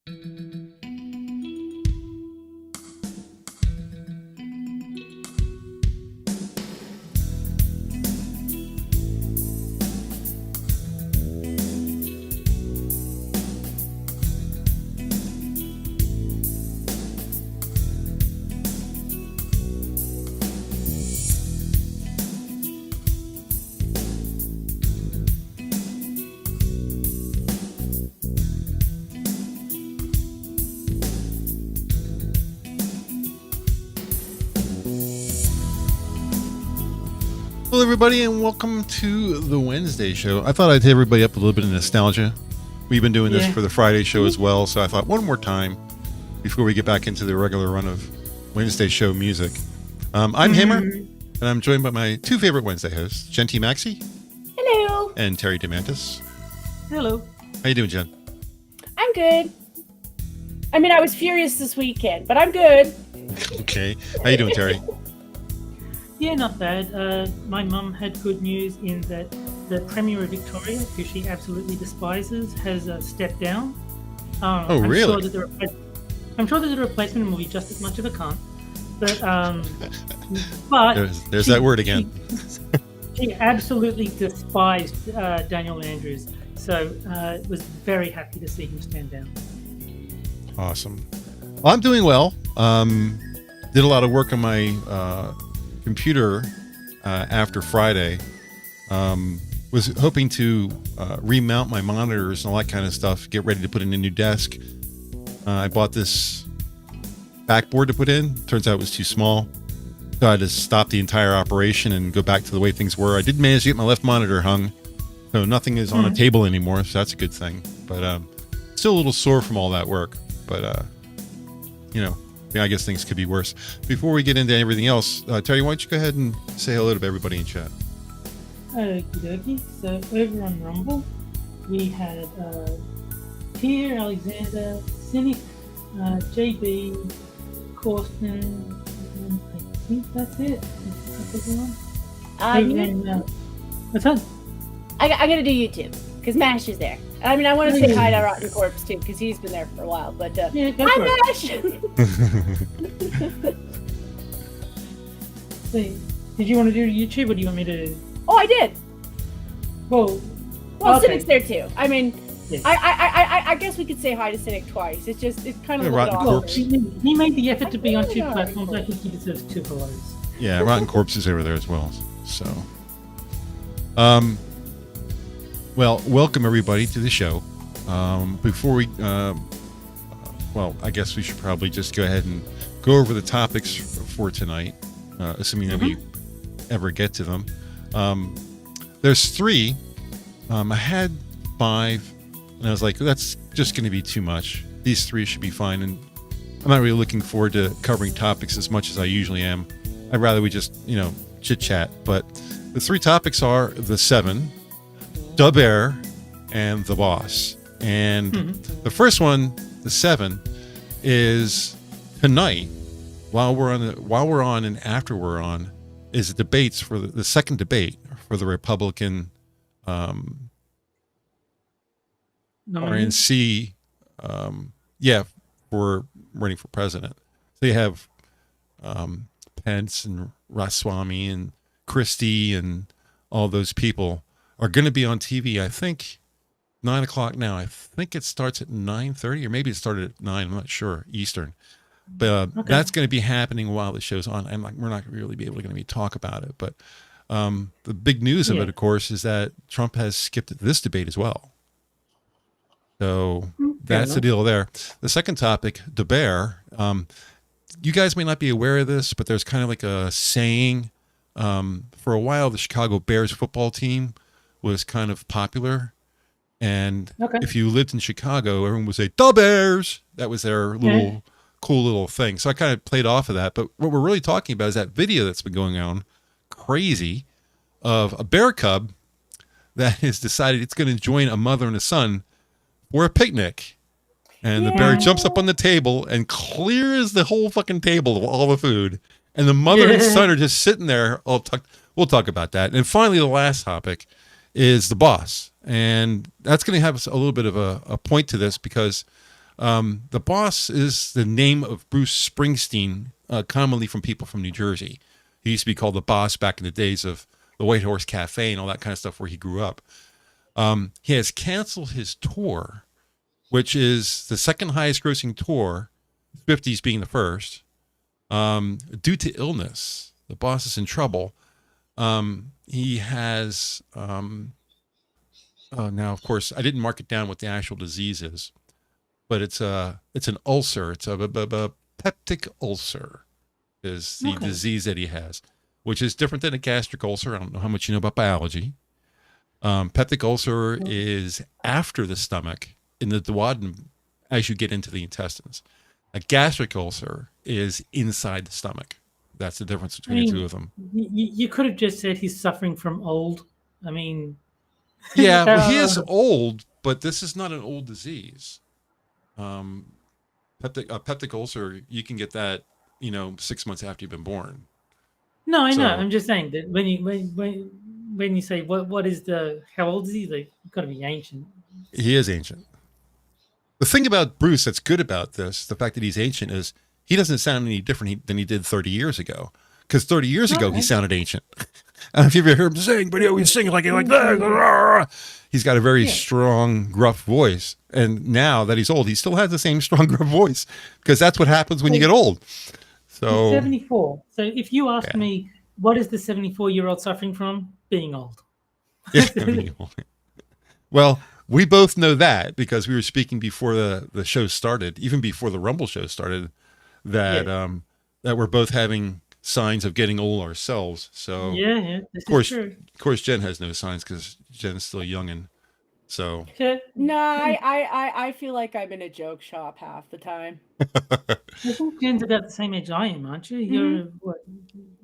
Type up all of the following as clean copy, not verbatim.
Hello, everybody, and welcome to the Wednesday show. I thought I'd hit everybody up with a little bit of nostalgia. We've been doing this for the Friday show as well, so I thought one more time before we get back into the regular run of Wednesday show music. I'm Hammer, and I'm joined by my two favorite Wednesday hosts, Genty Maxey. Hello. And Terry DeMantis. Hello. How you doing, Jen? I'm good. I mean, I was furious this weekend, but I'm good. Okay. How you doing, Terry? Yeah, not bad. My mum had good news in that the Premier of Victoria, who she absolutely despises, has stepped down. Oh, really? I'm sure that the replacement will be just as much of a cunt. But there's that word again. She absolutely despised Daniel Andrews, so was very happy to see him stand down. Awesome. Well, I'm doing well. Did a lot of work on my computer after Friday. Was hoping to remount my monitors and all that kind of stuff, get ready to put in a new desk. I bought this backboard to put in. Turns out it was too small, so I had to stop the entire operation and go back to the way things were. I did manage to get my left monitor hung, so nothing is on a table anymore, so that's a good thing. But still a little sore from all that work, but you know, I guess things could be worse. Before we get into everything else, Terry, why don't you go ahead and say hello to everybody in chat? Okie dokie. So over on Rumble, we had Pierre, Alexander, Cynic, JB, Corsten, and I think that's it. That's everyone. What's that? I gotta do YouTube because Mash is there. I mean, I want to say hi to Rotten Corpse too because he's been there for a while. But yeah, hi, Mash. Did you want to do YouTube or do you want me to? Oh, I did. Well, okay. Cynic's there too. I mean, yeah. I guess we could say hi to Cynic twice. It's kind of Rotten Corpse. He made the effort to be on two platforms. I think he deserves two hellos. Yeah, Rotten Corpse is over there as well. So, well, welcome everybody to the show. Before we, well, I guess we should probably just go ahead and go over the topics for tonight, assuming that we ever get to them. There's three. I had 5, and I was like, that's just going to be too much. These 3 should be fine, and I'm not really looking forward to covering topics as much as I usually am. I'd rather we just, chit-chat. But the 3 topics are the 7, Dub Air, and the Boss. And the first one, the 7, is tonight, while we're on and after we're on, is debates for the second debate for the Republican RNC, for running for president. So you have Pence and Ramaswamy and Christie and all those people are going to be on TV. I think 9 o'clock now. I think it starts at 9:30, or maybe it started at 9. I'm not sure Eastern. But that's going to be happening while the show's on, and we're not really be able to talk about it. But the big news of it, of course, is that Trump has skipped this debate as well. So that's the deal there. The second topic, the bear. You guys may not be aware of this, but there's kind of like a saying. For a while, the Chicago Bears football team was kind of popular. And if you lived in Chicago, everyone would say, "The Bears." That was their little cool little thing. So I kind of played off of that. But what we're really talking about is that video that's been going on, crazy, of a bear cub that has decided it's going to join a mother and a son for a picnic. And the bear jumps up on the table and clears the whole fucking table of all the food. And the mother and son are just sitting there. We'll talk about that. And finally, the last topic is the boss. And that's going to have a little bit of a point to this, because The Boss is the name of Bruce Springsteen, commonly from people from New Jersey. He used to be called the Boss back in the days of the White Horse Cafe and all that kind of stuff where he grew up. He has canceled his tour, which is the second highest grossing tour, 50s being the first, due to illness. The Boss is in trouble. He has, now, of course, I didn't mark it down what the actual disease is, but it's an ulcer. It's a peptic ulcer is the disease that he has, which is different than a gastric ulcer. I don't know how much you know about biology. Peptic ulcer is after the stomach in the duodenum as you get into the intestines. A gastric ulcer is inside the stomach. That's the difference between the two of them. You could have just said he's suffering from old. I mean, yeah, well, he is old, but this is not an old disease. Peptic ulcer, you can get that, 6 months after you've been born. No, I know. I'm just saying that when you say what is how old is he? Like, he's got to be ancient. He is ancient. The thing about Bruce that's good about this, the fact that he's ancient, is he doesn't sound any different than he did 30 years ago. Because 30 years ago, he sounded ancient. I don't know if you've ever heard him sing, but he always sings like that. He's got a very strong, gruff voice. And now that he's old, he still has the same strong, gruff voice. Because that's what happens when you get old. So he's 74. So if you ask me, what is the 74-year-old suffering from? Being old. Yeah, being old. Well, we both know that because we were speaking before the show started, even before the Rumble show started, that that we're both having signs of getting old ourselves. So of course, Jen has no signs because Jen's still young, and so no, I feel like I'm in a joke shop half the time. I think Jen's about the same age I am, aren't you? You're what,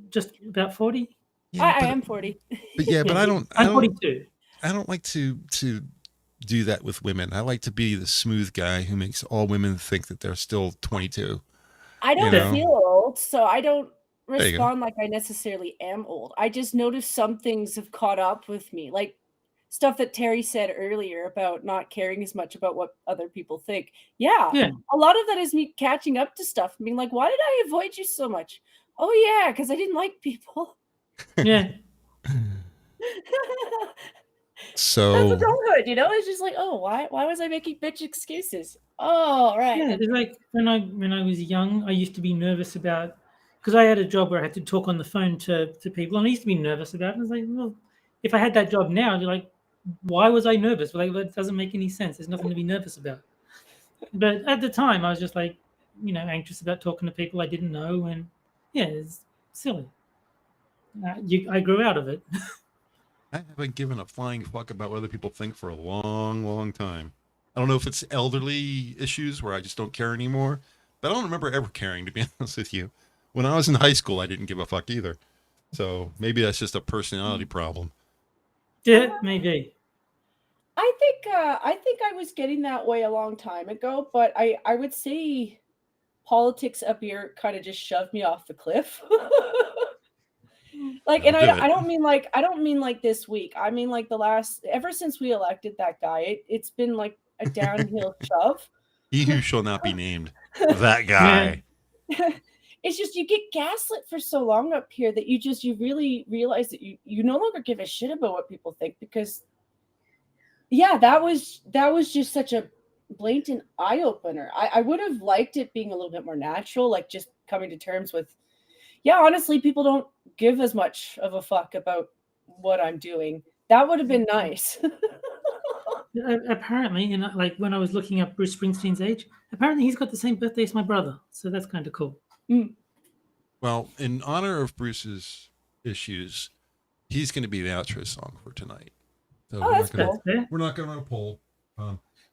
just about 40? Yeah, I am 40. But but I'm 42. I don't like to do that with women. I like to be the smooth guy who makes all women think that they're still 22. I don't feel old, so I don't respond like I necessarily am old. I just noticed some things have caught up with me, like stuff that Terry said earlier about not caring as much about what other people think. Yeah, a lot of that is me catching up to stuff and being like, why did I avoid you so much? Oh yeah, because I didn't like people. Yeah. So that's adulthood, it's just like, oh, why was I making bitch excuses? Oh, right. Yeah, it's like when I was young, I used to be nervous about, because I had a job where I had to talk on the phone to people, and I used to be nervous about it. I was like, well, if I had that job now, I'd be like, why was I nervous? Like, that doesn't make any sense. There's nothing to be nervous about. But at the time, I was just like, anxious about talking to people I didn't know, and it's silly. I grew out of it. I haven't given a flying fuck about what other people think for a long, long time. I don't know if it's elderly issues where I just don't care anymore, but I don't remember ever caring, to be honest with you. When I was in high school, I didn't give a fuck either. So maybe that's just a personality problem. Yeah, maybe. I think I was getting that way a long time ago, but I would say politics up here kind of just shoved me off the cliff. Like, and I don't mean like this week. I mean like ever since we elected that guy, it's been like a downhill shove. He who shall not be named, that guy. It's just you get gaslit for so long up here that you really realize that you no longer give a shit about what people think, because that was just such a blatant eye opener. I would have liked it being a little bit more natural, like just coming to terms with, honestly, people don't give as much of a fuck about what I'm doing. That would have been nice. Apparently, like when I was looking up Bruce Springsteen's age, apparently he's got the same birthday as my brother. So that's kind of cool. Well, in honor of Bruce's issues, he's going to be the outro song for tonight. So we're not going to run a poll.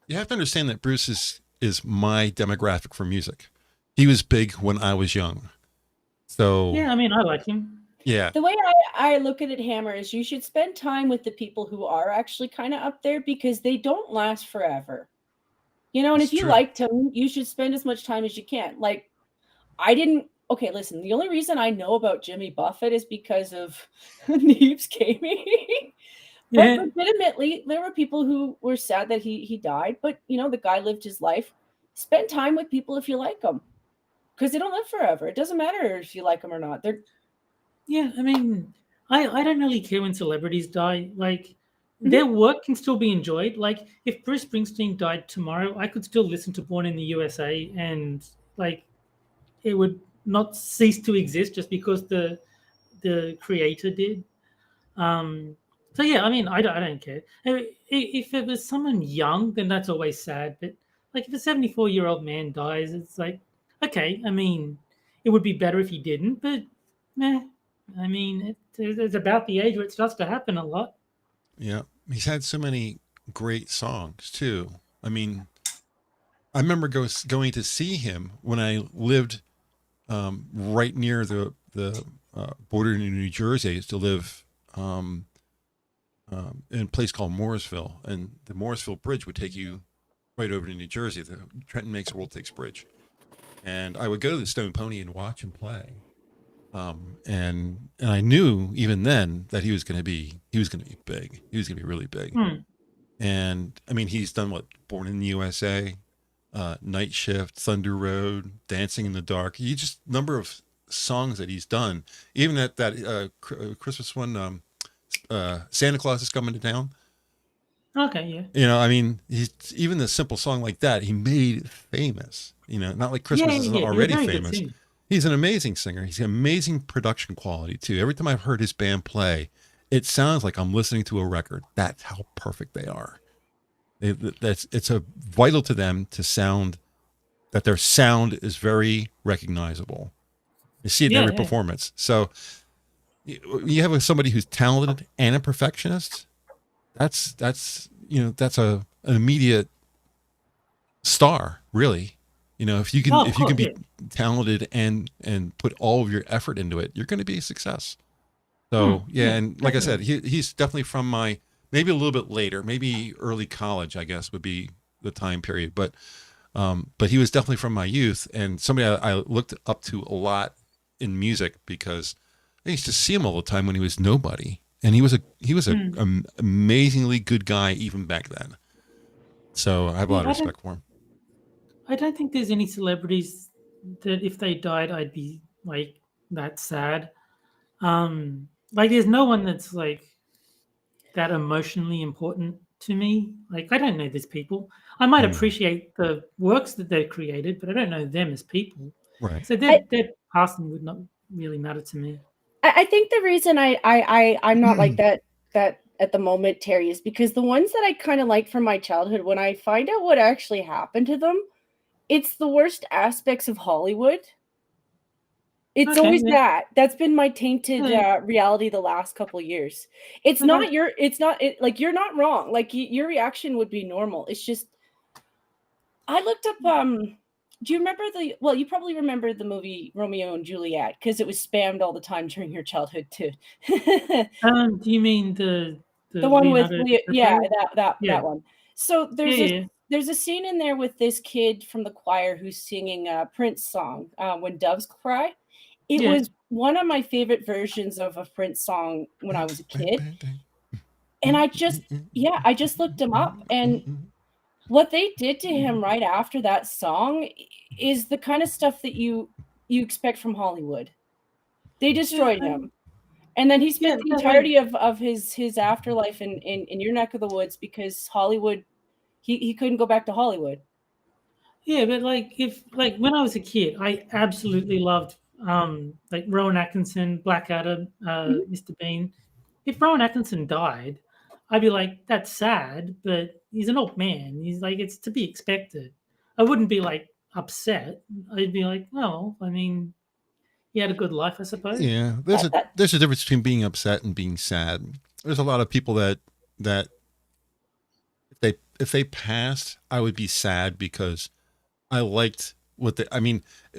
You have to understand that Bruce is my demographic for music. He was big when I was young. So I mean, I like him. Yeah. The way I look at it, Hammer, is you should spend time with the people who are actually kind of up there, because they don't last forever. And if you liked him, you should spend as much time as you can. Like, okay, listen, the only reason I know about Jimmy Buffett is because of Neebs Gaming. But legitimately, there were people who were sad that he died, but the guy lived his life. spend time with people if you like them, because they don't live forever. It doesn't matter if you like them or not. They're Yeah, I mean, I don't really care when celebrities die. Like, their work can still be enjoyed. Like, if Bruce Springsteen died tomorrow, I could still listen to Born in the USA, and like, it would not cease to exist just because the creator did. So yeah, I mean, I don't care. If it was someone young, then that's always sad. But like, if a 74-year-old man dies, it's like, okay. I mean, it would be better if he didn't, but meh. I mean, it's about the age where it starts to happen a lot. Yeah. He's had so many great songs too. I mean, I remember going to see him when I lived right near the border in New Jersey. I used to live in a place called Mooresville, and the Mooresville Bridge would take you right over to New Jersey, the Trenton Makes the World Takes Bridge. And I would go to the Stone Pony and watch him play. And I knew even then that he was going to be big. He was going to be really big. And I mean, he's done what? Born in the USA, Night Shift, Thunder Road, Dancing in the Dark. He just number of songs that he's done. Even at that Christmas one, Santa Claus is Coming to Town. Okay, yeah. You know, I mean, he's even the simple song like that, he made famous. You know, not like Christmas is already famous. He's an amazing singer. He's an amazing production quality too. Every time I've heard his band play, it sounds like I'm listening to a record. That's how perfect they are. It's vital to them to sound, that their sound is very recognizable. You see it in every performance. So you have somebody who's talented and a perfectionist. That's an immediate star, really. You know, if you can be talented and put all of your effort into it, you're going to be a success. So and like I said, he's definitely from my, maybe a little bit later, maybe early college, I guess would be the time period. But he was definitely from my youth, and somebody I looked up to a lot in music, because I used to see him all the time when he was nobody, and he was an amazingly good guy even back then. So I have a lot of respect for him. I don't think there's any celebrities that if they died, I'd be like that sad. Like, there's no one that's like that emotionally important to me. Like, I don't know these people. I might appreciate the works that they've created, but I don't know them as people. Right. So their passing would not really matter to me. I think the reason I'm not like that at the moment, Terry, is because the ones that I kind of like from my childhood, when I find out what actually happened to them, it's the worst aspects of Hollywood. It's always that. That's been my tainted reality the last couple of years. It's not like, you're not wrong. Like, your reaction would be normal. It's just, I looked up, do you remember you probably remember the movie Romeo and Juliet, because it was spammed all the time during your childhood too. Do you mean the one with that one? So there's a scene in there with this kid from the choir who's singing a Prince song, When Doves Cry. It was one of my favorite versions of a Prince song when I was a kid. And I just looked him up, and what they did to him right after that song is the kind of stuff that you expect from Hollywood. They destroyed him. And then he spent the entirety of his afterlife in your neck of the woods, because Hollywood, he couldn't go back to Hollywood. Yeah, but when I was a kid, I absolutely loved like Rowan Atkinson, Blackadder, Mr. Bean. If Rowan Atkinson died, I'd be like, that's sad, but he's an old man. He's like, it's to be expected. I wouldn't be like upset. I'd be like, oh, I mean, he had a good life, I suppose. Yeah, there's a difference between being upset and being sad. There's a lot of people that if they passed, I would be sad, because I liked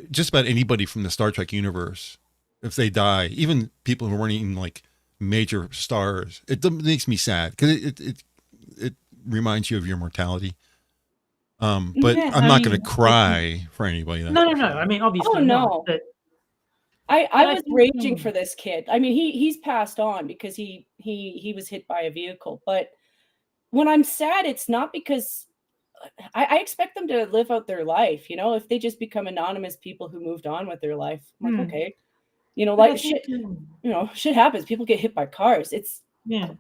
just about anybody from the Star Trek universe, if they die, even people who weren't even like major stars, it makes me sad, because it reminds you of your mortality. But I'm not going to cry for anybody. No. I mean, obviously, no. But I was raging for this kid. I mean, he's passed on because he was hit by a vehicle. But when I'm sad, it's not because I expect them to live out their life, you know, if they just become anonymous people who moved on with their life. I'm like, okay, you know, But I like think, shit, you know, shit happens. People get hit by cars. It's yeah.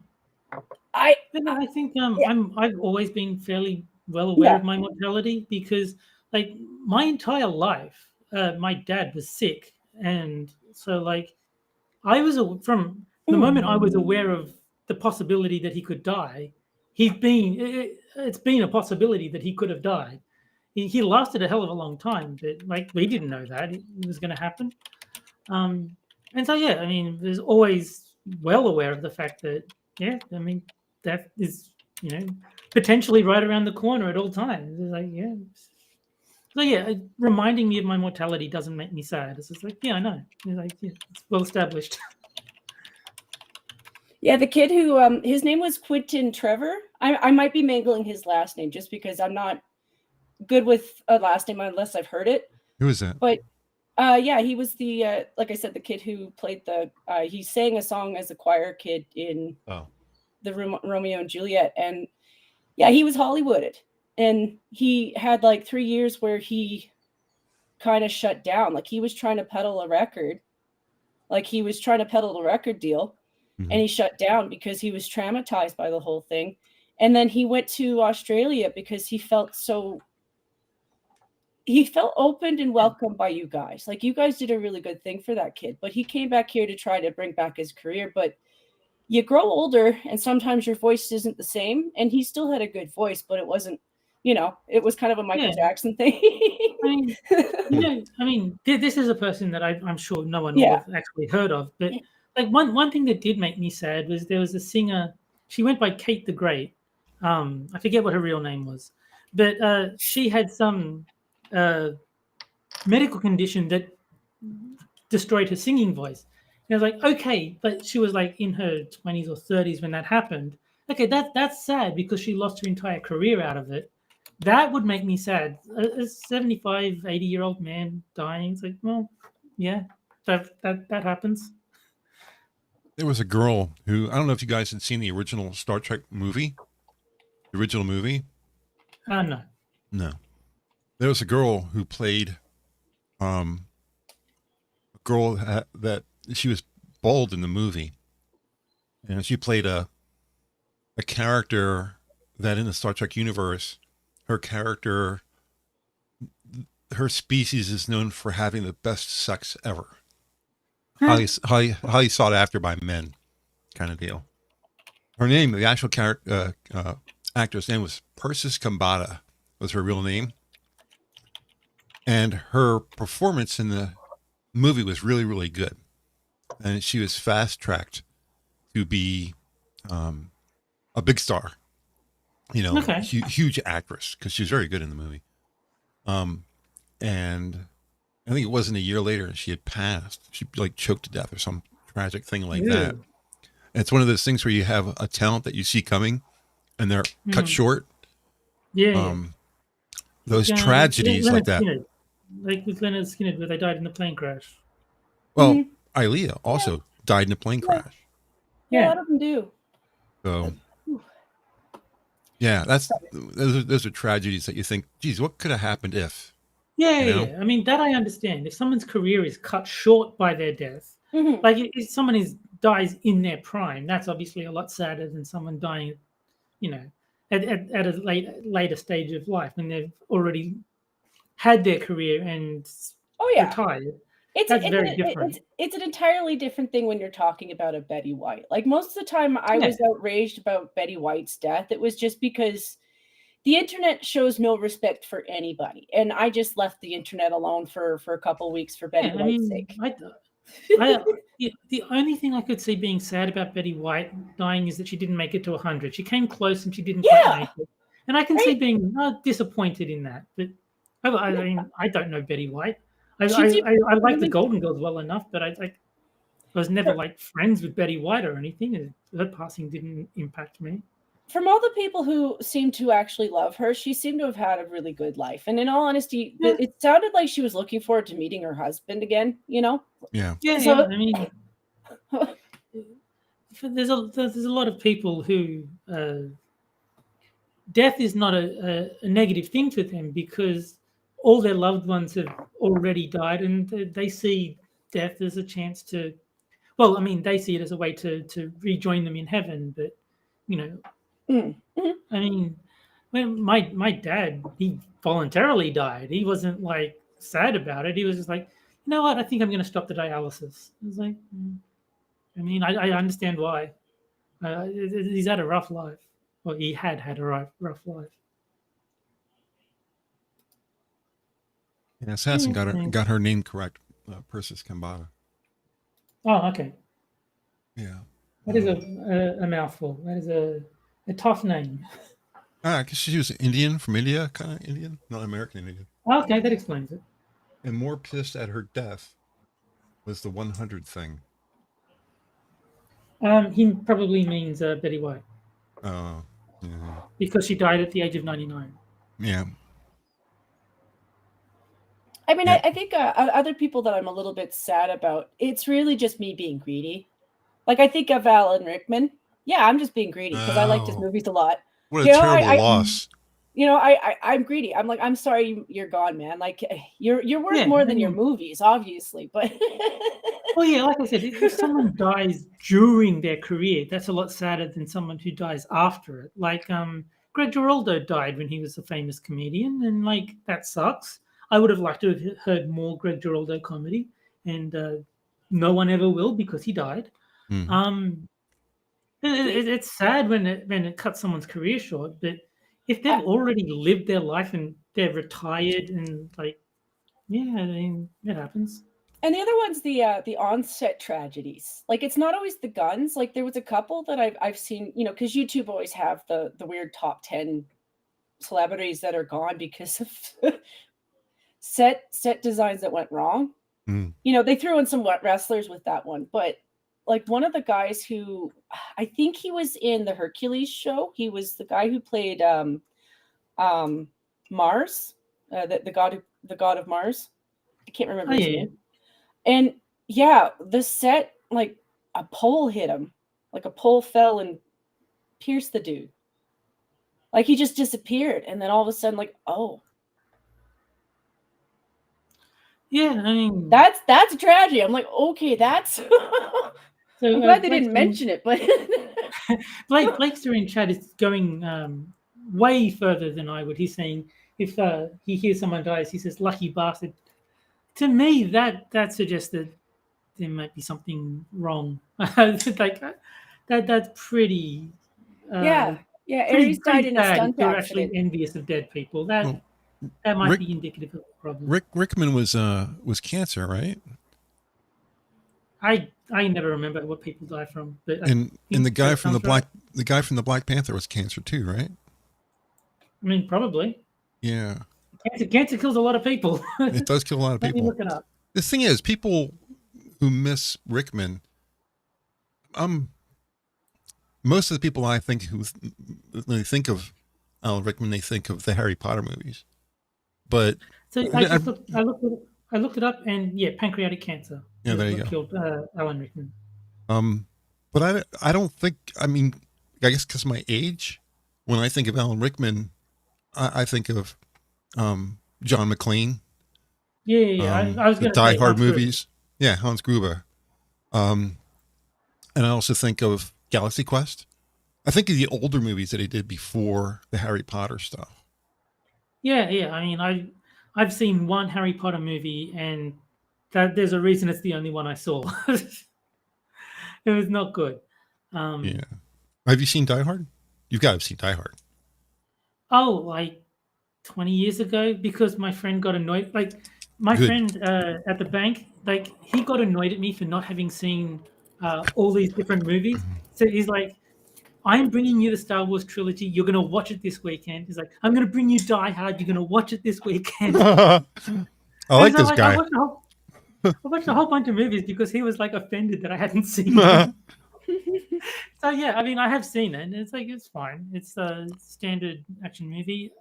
I But no, I think yeah. I've always been fairly well aware Yeah. of my mortality because, like, my entire life, my dad was sick, and so like I was from the moment I was aware of the possibility that he could die, it's been a possibility that he could have died. He lasted a hell of a long time, but like we didn't know that it was going to happen. And so yeah, I mean, there's always well aware of the fact that yeah, I mean, that is potentially right around the corner at all times. It's like yeah. So yeah, reminding me of my mortality doesn't make me sad. It's just like yeah, I know. It's like yeah, it's well established. Yeah, the kid who his name was Quentin Trevor. I might be mangling his last name just because I'm not good with a last name unless I've heard it. Who is that? But yeah, he was the like I said, the kid who played the he sang a song as a choir kid in the Romeo and Juliet, and yeah, he was Hollywooded, and he had like 3 years where he kind of shut down. Like he was trying to peddle a record, like he was trying to peddle a record deal, and he shut down because he was traumatized by the whole thing. And then he went to Australia because he felt opened and welcomed by you guys. Like you guys did a really good thing for that kid, but he came back here to try to bring back his career. But you grow older and sometimes your voice isn't the same. And he still had a good voice, but it wasn't, you know, it was kind of a Michael Jackson thing. I mean, this is a person that I'm sure no one will have actually heard of. But like one thing that did make me sad was there was a singer. She went by Kate the Great. I forget what her real name was, but she had some medical condition that destroyed her singing voice. And I was like, okay, but she was like in her 20s or 30s when that happened. Okay, that's sad because she lost her entire career out of it. That would make me sad. A 75, 80-year-old man dying. It's like, well, yeah, that happens. There was a girl who, I don't know if you guys had seen the original Star Trek movie. The original movie? No. No. There was a girl who played a girl that she was bald in the movie. And she played a character that in the Star Trek universe, her species is known for having the best sex ever. Highly sought after by men, kind of deal. Her name, the actual character, actress name was Persis Kambata, was her real name. And her performance in the movie was really, really good. And she was fast-tracked to be a big star. You know, huge actress, because she was very good in the movie. And I think it wasn't a year later she had passed. She like choked to death or some tragic thing like that. And it's one of those things where you have a talent that you see coming and they're cut short. Those tragedies like that. Skinner, like with Leonard Skinner, where they died in the plane crash. Well, Ilea also died in a plane crash. Yeah, a lot of them do. So, yeah, those are tragedies that you think, geez, what could have happened if? Yeah. I mean, that I understand. If someone's career is cut short by their death, like if someone dies in their prime, that's obviously a lot sadder than someone dying, at a later stage of life when they've already had their career and retired. That's very different. It's an entirely different thing when you're talking about a Betty White. Like most of the time I was outraged about Betty White's death. It was just because the internet shows no respect for anybody. And I just left the internet alone for a couple of weeks for Betty White's sake. The only thing I could see being sad about Betty White dying is that she didn't make it to 100. She came close and she didn't quite make it. And I can see being disappointed in that. But I mean, I don't know Betty White. I like the Golden Girls well enough, but I was never like friends with Betty White or anything. Her passing didn't impact me. From all the people who seem to actually love her, she seemed to have had a really good life. And in all honesty, it sounded like she was looking forward to meeting her husband again, Yeah. So, I mean, there's a lot of people who death is not a negative thing to them because all their loved ones have already died, and they see death as a chance to. Well, I mean, they see it as a way to rejoin them in heaven, but you know, I mean, when my dad, he voluntarily died. He wasn't like sad about it. He was just like, you know what? I think I'm going to stop the dialysis. I was like, I mean, I understand why. He's had a rough life. Well, he had a rough life. Yeah, Assassin got her name correct. Persis Kambata. Oh, okay. Yeah. That is a mouthful. That is a tough name. I guess she was Indian, from India, kind of Indian, not American Indian. Okay, that explains it. And more pissed at her death was the 100 thing. He probably means Betty White. Oh, yeah. Because she died at the age of 99. Yeah. I mean, I think other people that I'm a little bit sad about, it's really just me being greedy. Like, I think of Alan Rickman. Yeah, I'm just being greedy because I liked his movies a lot. What a terrible loss. You know, I'm greedy. I'm like, I'm sorry you're gone, man. Like, you're worth more than your movies, obviously. But well, yeah, like I said, if someone dies during their career, that's a lot sadder than someone who dies after it. Like, Greg Giraldo died when he was a famous comedian, and like that sucks. I would have liked to have heard more Greg Giraldo comedy, and no one ever will because he died. It's sad when it cuts someone's career short, but if they've already lived their life and they're retired and like, yeah, I mean, it happens. And the other one's the onset tragedies. Like, it's not always the guns. Like, there was a couple that I've seen, you know, because YouTube always have the weird top 10 celebrities that are gone because of set designs that went wrong. You know, they threw in some wrestlers with that one, but like one of the guys who I think he was in the Hercules show. He was the guy who played Mars, the god of Mars. I can't remember his name. And yeah, the set, like a pole hit him, like a pole fell and pierced the dude. Like he just disappeared, and then all of a sudden, like, oh. Yeah, I mean that's a tragedy. I'm like, okay, that's. So I'm glad they didn't mention it, but Blake's in chat is going way further than I would. He's saying if he hears someone dies, he says "lucky bastard." To me, that suggests that there might be something wrong. Like that's pretty. Yeah. Aries died in a stunt They're accident. actually envious of dead people. That might be indicative of a problem. Rickman was cancer, right? I never remember what people die from, but and the guy from the Black Panther was cancer too, right? I mean, probably. Yeah. Cancer kills a lot of people. It does kill a lot of people. Let me look it up. The thing is, people who miss Rickman, most of the people I think when they think of Alan Rickman, they think of the Harry Potter movies. But so I looked it up, and yeah, pancreatic cancer. Yeah, there you go. Killed Alan Rickman. But I don't think. I mean, I guess because of my age, when I think of Alan Rickman, I think of John McClane. Yeah. I was going to say Die Hard movies. Yeah, Hans Gruber. And I also think of Galaxy Quest. I think of the older movies that he did before the Harry Potter stuff. Yeah. I mean, I've seen one Harry Potter movie, and there's a reason it's the only one I saw. It was not good. Yeah. Have you seen Die Hard? You've got to have seen Die Hard. Oh, like 20 years ago, because my friend got annoyed. Like my friend at the bank, like he got annoyed at me for not having seen all these different movies. So he's like, I'm bringing you the Star Wars trilogy. You're going to watch it this weekend. He's like, I'm going to bring you Die Hard. You're going to watch it this weekend. I like this guy. I watched a whole bunch of movies because he was like offended that I hadn't seen them. So yeah, I mean, I have seen it. It's like, it's fine. It's a standard action movie.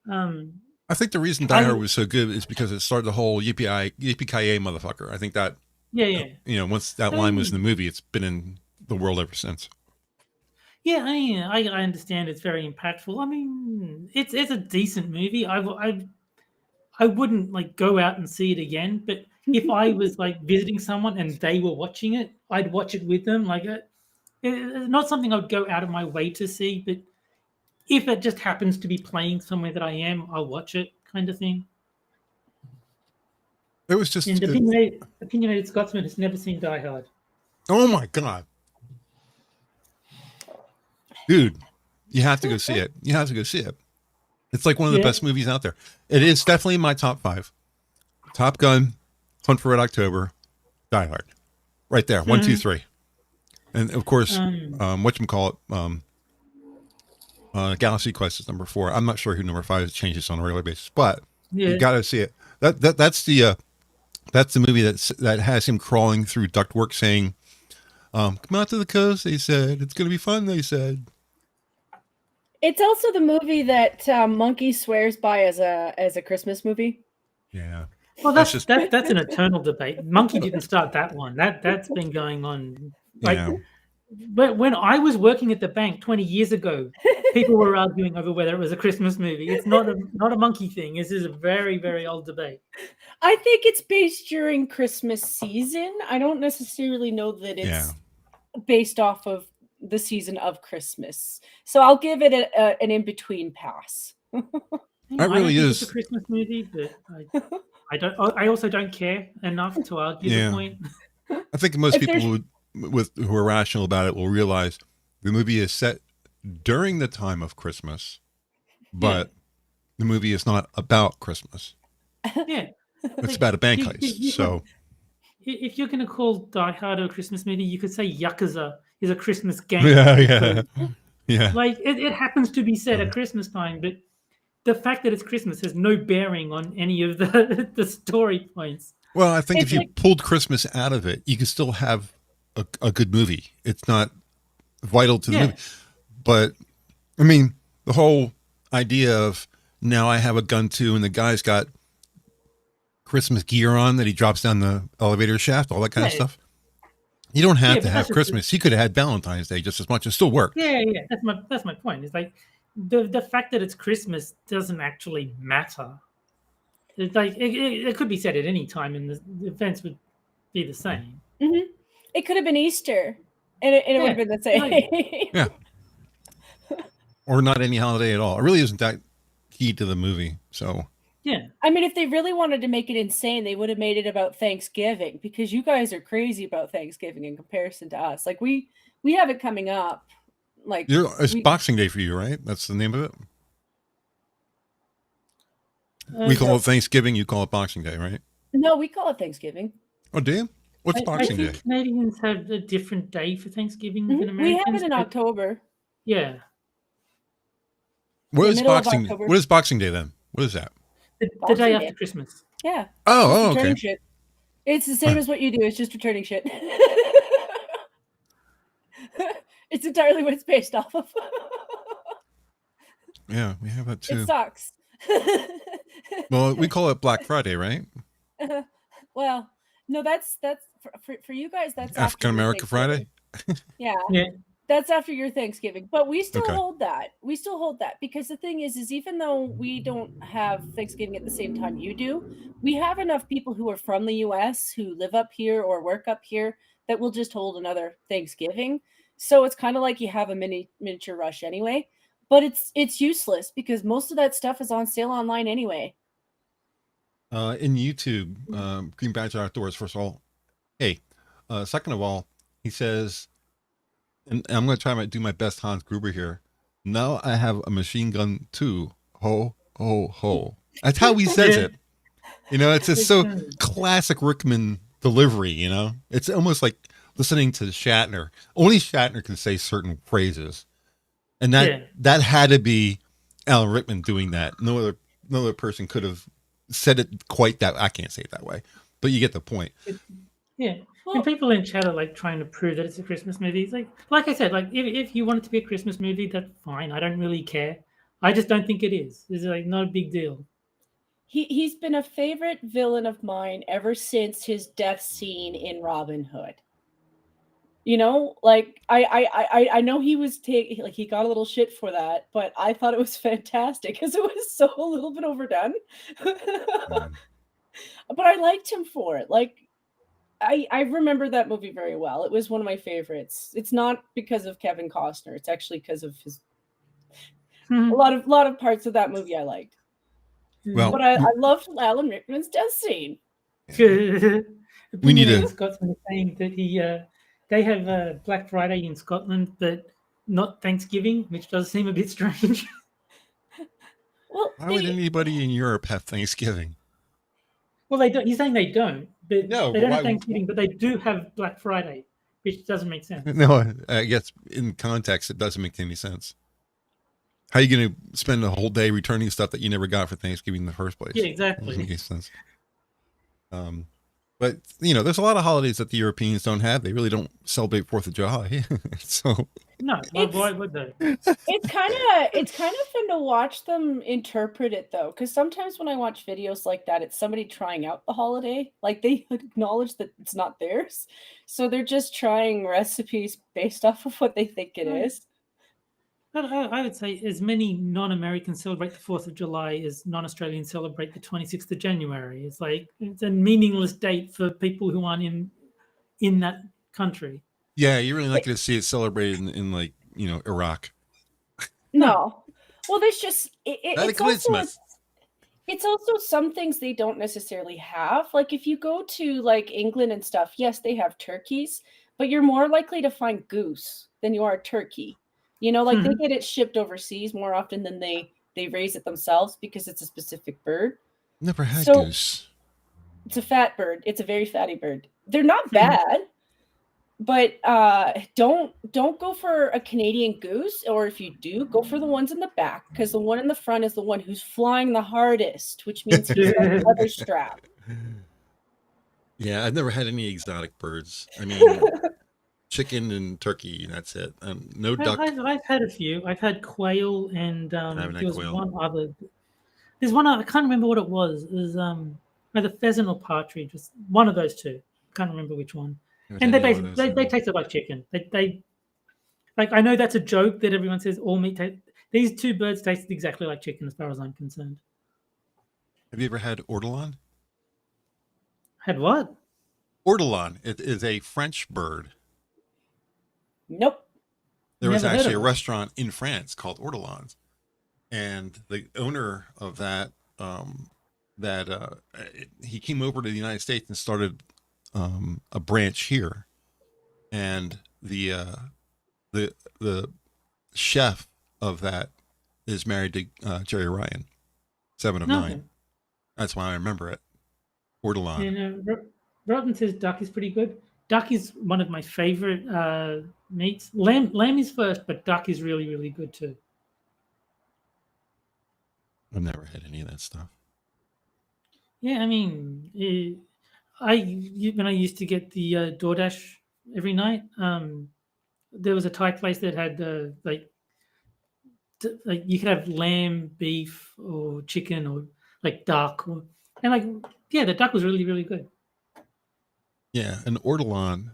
I think the reason Die Hard was so good is because it started the whole yippee-ki-yay motherfucker. I think that, yeah. Once that line was in the movie, it's been in the world ever since. Yeah, I understand it's very impactful. I mean, it's a decent movie. I wouldn't like go out and see it again, but if I was like visiting someone and they were watching it, I'd watch it with them. Like, it's not something I'd go out of my way to see, but if it just happens to be playing somewhere that I am, I'll watch it, kind of thing. It was just. And opinionated Scotsman has never seen Die Hard. Oh my god, dude, you have to go see it. You have to go see it. It's like one of the best movies out there. It is definitely in my top 5. Top Gun, Hunt for Red October, Die Hard, right there. 1, 2, 3, and of course, whatchamacallit, Galaxy Quest is number 4. I'm not sure who number 5 changes on a regular basis, but you got to see it. That's the movie that has him crawling through ductwork saying, "Come out to the coast." They said it's going to be fun. They said. It's also the movie that Monkey swears by as a Christmas movie. Yeah. Well, that's an eternal debate. Monkey didn't start that one. That's been going on. Like, when I was working at the bank 20 years ago, people were arguing over whether it was a Christmas movie. It's not a Monkey thing. This is a very, very old debate. I think it's based during Christmas season. I don't necessarily know that it's based off of the season of Christmas. So I'll give it an in-between pass. That really is a Christmas movie, but I also don't care enough to argue the point. I think most people who are rational about it will realize the movie is set during the time of Christmas, but the movie is not about Christmas. Yeah. It's about a bank heist. So if you're going to call Die Hard a Christmas movie, you could say Yakuza is a Christmas game. Yeah. Like, it happens to be set at Christmas time, but the fact that it's Christmas has no bearing on any of the story points. Well, I think if you pulled Christmas out of it, you could still have a good movie. It's not vital to the movie. But, I mean, the whole idea of now I have a gun too, and the guy's got Christmas gear on that he drops down the elevator shaft, all that kind of stuff. You don't have to have Christmas. He could have had Valentine's Day just as much and still work. Yeah. That's my point. It's like the fact that it's Christmas doesn't actually matter. It's like it could be said at any time, and the events would be the same. Mm-hmm. It could have been Easter, and it would have been the same. Yeah. Or not any holiday at all. It really isn't that key to the movie. So. Yeah. I mean, if they really wanted to make it insane, they would have made it about Thanksgiving, because you guys are crazy about Thanksgiving in comparison to us. Like we have it coming up. Like it's Boxing Day for you, right? That's the name of it. We call it Thanksgiving. You call it Boxing Day, right? No, we call it Thanksgiving. Oh, do you? What's Boxing Day? Canadians have a different day for Thanksgiving than Americans. We have it in October. Yeah. What is Boxing Day then? What is that? The day after Christmas. Yeah. Oh, okay. Shit. It's the same as what you do. It's just returning shit. It's entirely what it's based off of. Yeah, we have that too. It sucks. Well, we call it Black Friday, right? Well, no, that's for you guys. That's African American Friday. Yeah. Yeah. That's after your Thanksgiving, but we still hold that. We still hold that because the thing is even though we don't have Thanksgiving at the same time you do, we have enough people who are from the US who live up here or work up here that will just hold another Thanksgiving. So it's kind of like you have a miniature rush anyway, but it's useless because most of that stuff is on sale online anyway. In YouTube, Green Badger Outdoors, first of all, hey, second of all, he says, and I'm going to try to do my best Hans Gruber here. Now I have a machine gun too. Ho, ho, ho. That's how he says it. You know, it's just so classic Rickman delivery, you know? It's almost like listening to Shatner. Only Shatner can say certain phrases. And that had to be Alan Rickman doing that. No other person could have said it quite that. I can't say it that way. But you get the point. Yeah. And people in chat are like trying to prove that it's a Christmas movie. It's like I said, like if you want it to be a Christmas movie, that's fine. I don't really care. I just don't think it is. It's like not a big deal. He's been a favorite villain of mine ever since his death scene in Robin Hood. You know, like I know he was like he got a little shit for that, but I thought it was fantastic because it was so a little bit overdone. Mm. But I liked him for it. Like I remember that movie very well. It was one of my favorites. It's not because of Kevin Costner. It's actually because of his a lot of parts of that movie I liked. Well, But I loved Alan Rickman's death scene. We need to- Scotsman saying that they have Black Friday in Scotland, but not Thanksgiving, which does seem a bit strange. Well, why would anybody in Europe have Thanksgiving? Well, they don't. He's saying they don't, but No, they but don't have why- Thanksgiving, but they do have Black Friday, which doesn't make sense. No, I guess in context, it doesn't make any sense. How are you going to spend a whole day returning stuff that you never got for Thanksgiving in the first place? Yeah, It doesn't exactly. make any sense. But you know, there's a lot of holidays that the Europeans don't have. They really don't celebrate 4th of July. So No, why would they? it's kind of fun to watch them interpret it though, because sometimes when I watch videos like that, it's somebody trying out the holiday. Like they acknowledge that it's not theirs, so they're just trying recipes based off of what they think it is. I would say as many non-Americans celebrate the 4th of July as non-Australians celebrate the 26th of January. It's like it's a meaningless date for people who aren't in that country. yeah, you're really not going to see it celebrated in like, you know, Iraq. No, well, there's just Merry it's also Christmas. it's also some things they don't necessarily have. Like if you go to like England and stuff, yes, they have turkeys, but you're more likely to find goose than you are turkey. You know, like they get it shipped overseas more often than they raise it themselves because it's a specific bird. Never had So- goose. It's a fat bird. It's a very fatty bird. They're not bad, but don't go for a Canadian goose, or if you do, go for the ones in the back, because the one in the front is the one who's flying the hardest, which means he's got the leather strap. Yeah, I've never had any exotic birds. I mean, chicken and turkey, that's it. No duck. I've had a few. I've had quail and haven't had there was quail. one other. There's one other, I can't remember what it was. It was either pheasant or partridge. Just one of those two. Can't remember which one. Haven't And had they any of those. they tasted like chicken. They like, I know that's a joke that everyone says all meat tastes. These two birds tasted exactly like chicken as far as I'm concerned. Have you ever had ortolan? Had what? Ortolan. It is a French bird. Nope. There was Never heard actually a of it. restaurant in France called Ortolans, and the owner of that he came over to the United States and started a branch here, and the chef of that is married to Jerry Ryan, 7 of No. 9. That's why I remember it. Ortolan. And Rotten says duck is pretty good. Duck is one of my favorite meats. Lamb is first, but duck is really, really good too. I've never had any of that stuff. Yeah, I mean, when I used to get the DoorDash every night, there was a Thai place that had like you could have lamb, beef, or chicken, or like duck, and like yeah, the duck was really, really good. Yeah, an ortolan.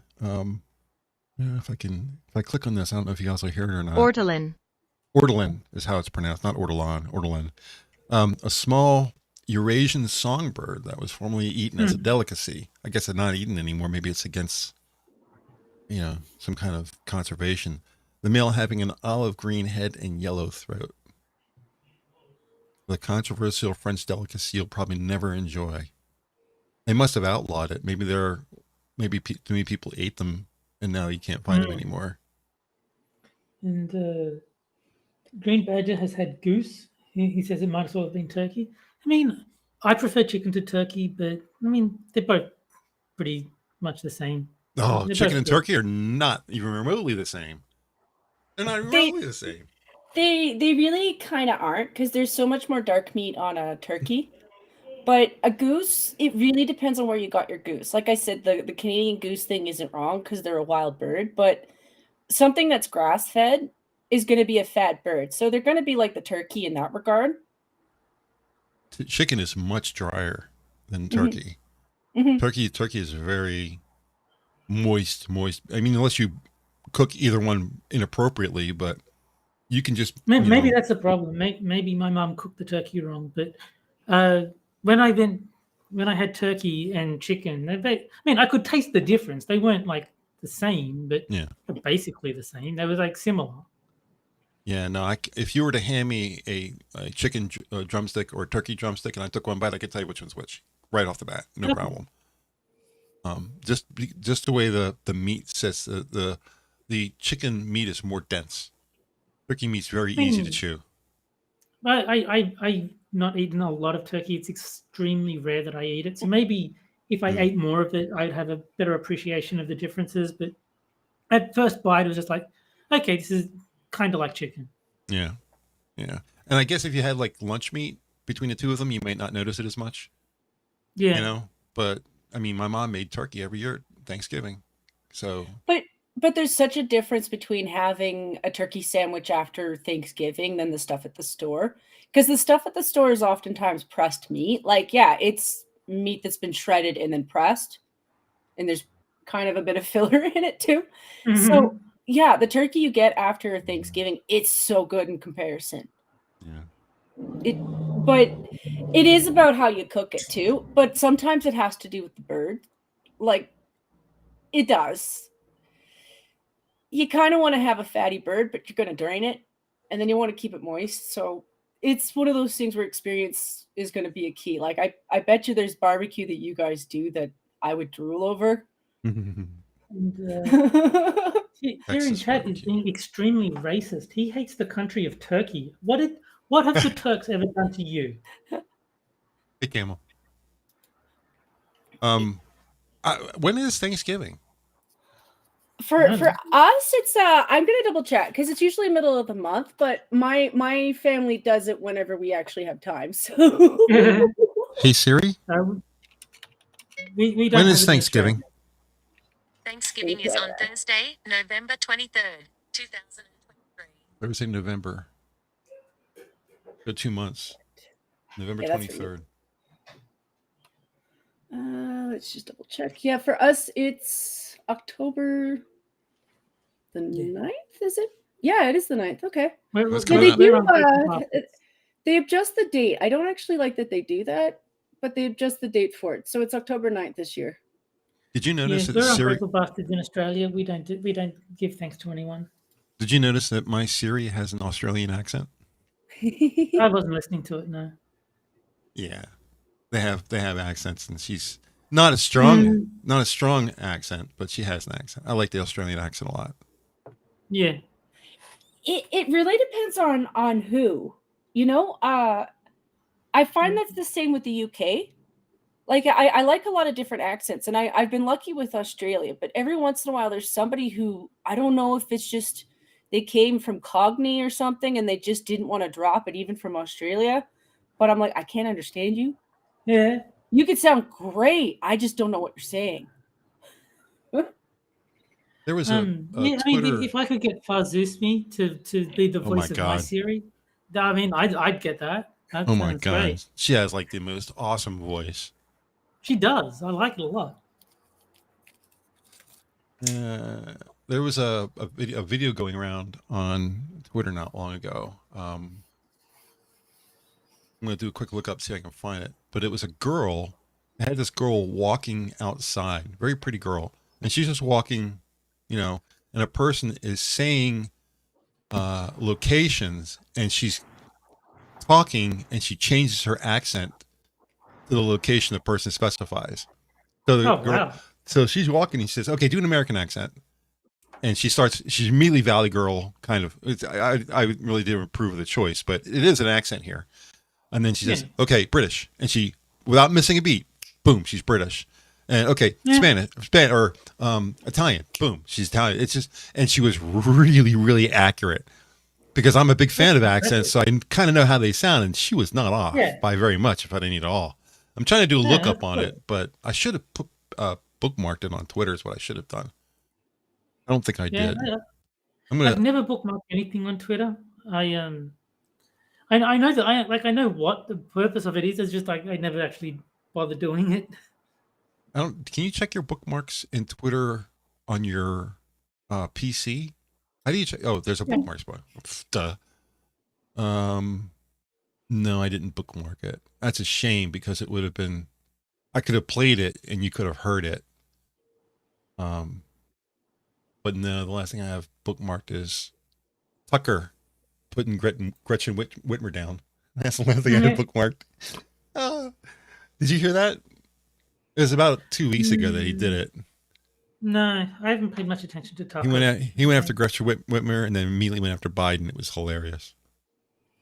Yeah, if I click on this, I don't know if you guys will hear it or not. Ortolan. Ortolan is how it's pronounced, not ortolan. Ortolan, a small Eurasian songbird that was formerly eaten as a delicacy. I guess it's not eaten anymore. Maybe it's against, you know, some kind of conservation. The male having an olive green head and yellow throat. The controversial French delicacy you'll probably never enjoy. They must have outlawed it. Maybe too many people ate them, and now you can't find them anymore. And Green Badger has had goose. He says it might as well have been turkey. I mean, I prefer chicken to turkey, but I mean, they're both pretty much the same. Oh, They're chicken both and good. turkey are not even remotely the same. They're not remotely the same. They really kind of aren't, because there's so much more dark meat on a turkey. But a goose, it really depends on where you got your goose. Like I said, the Canadian goose thing isn't wrong because they're a wild bird, but something that's grass-fed is going to be a fat bird. So they're going to be like the turkey in that regard. Chicken is much drier than turkey. Mhm. Turkey is very moist. I mean, unless you cook either one inappropriately, but you can just Maybe that's the problem. Maybe my mom cooked the turkey wrong. But when I had turkey and chicken, I mean, I could taste the difference. They weren't like the same, but yeah, basically the same. They were like similar. yeah. No, if you were to hand me a chicken drumstick or a turkey drumstick, and I took one bite, I could tell you which one's which right off the bat, no problem. Just the way the meat sits, the chicken meat is more dense. Turkey meat's very easy to chew. I not eaten a lot of turkey. It's extremely rare that I eat it. So maybe if I ate more of it, I'd have a better appreciation of the differences. But at first bite, it was just like, okay, this is kind of like chicken. Yeah, yeah. And I guess if you had like lunch meat between the two of them, you might not notice it as much. Yeah, you know. But I mean, my mom made turkey every year at Thanksgiving, so. But there's such a difference between having a turkey sandwich after Thanksgiving than the stuff at the store. Because the stuff at the store is oftentimes pressed meat. Like, yeah, it's meat that's been shredded and then pressed. And there's kind of a bit of filler in it too. Mm-hmm. So, yeah, the turkey you get after Thanksgiving, it's so good in comparison. Yeah. But it is about how you cook it too. But sometimes it has to do with the bird. Like, it does. You kind of want to have a fatty bird, but you're going to drain it, and then you want to keep it moist. So it's one of those things where experience is going to be a key. Like I bet you there's barbecue that you guys do that I would drool over. And, here in chat is being extremely racist. He hates the country of Turkey. What have the Turks ever done to you? Hey, Camel. When is Thanksgiving? For us, it's I'm gonna double check because it's usually middle of the month, but my family does it whenever we actually have time. So Hey Siri, we don't. When is Thanksgiving? Thanksgiving is on Thursday, November 23rd, 2023. Thursday, November. So 2 months. November 23rd. Let's just double check. Yeah, for us it's October the 9th, is it? Yeah, it is the 9th. Okay. They adjust the date. I don't actually like that they do that, but they adjust the date for it. So it's October 9th this year. Did you notice that we're Siri? Unbreakable Bastards in Australia. We don't give thanks to anyone. Did you notice that my Siri has an Australian accent? I wasn't listening to it. No. Yeah, they have accents, and she's not a strong accent, but she has an accent. I like the Australian accent a lot. Yeah. It really depends on who, you know. I find that's the same with the UK. Like I like a lot of different accents, and I've been lucky with Australia, but every once in a while there's somebody who I don't know if it's just they came from Cockney or something and they just didn't want to drop it even from Australia. But I'm like, I can't understand you. Yeah. You could sound great. I just don't know what you're saying. There was a Twitter... I mean, if I could get Farzusmi to be the voice of my Siri, I mean, I'd get that. That oh my God. Great. She has like the most awesome voice. She does. I like it a lot. There was a video going around on Twitter not long ago. I'm going to do a quick look up, see if I can find it. But it was a girl. It had this girl walking outside, very pretty girl. And she's just walking, you know, and a person is saying locations, and she's talking, and she changes her accent to the location the person specifies. So the girl, wow. So she's walking, and she says, okay, do an American accent. And she's immediately Valley Girl, kind of. I really didn't approve of the choice, but it is an accent here. And then she says, okay, British. And she, without missing a beat, boom, she's British. And okay, Spanish or Italian, boom, she's Italian. It's just, and she was really, really accurate because I'm a big fan of accents, so I kind of know how they sound. And she was not off by very much, if I didn't need it all. I'm trying to do a lookup on it, but I should have put bookmarked it on Twitter is what I should have done. I don't think I did. Yeah. I've never bookmarked anything on Twitter. I know that I know what the purpose of it is. It's just like I never actually bother doing it. Can you check your bookmarks in Twitter on your PC? How do you check? Oh, there's a Yeah. bookmark spot. Duh. No, I didn't bookmark it. That's a shame because it would have been, I could have played it and you could have heard it. But no, the last thing I have bookmarked is Tucker putting Gretchen Whitmer down. That's the last thing I have bookmarked. Did you hear that? It was about 2 weeks ago that he did it. No, I haven't paid much attention to Tock. He went after Gretchen Whitmer and then immediately went after Biden. It was hilarious.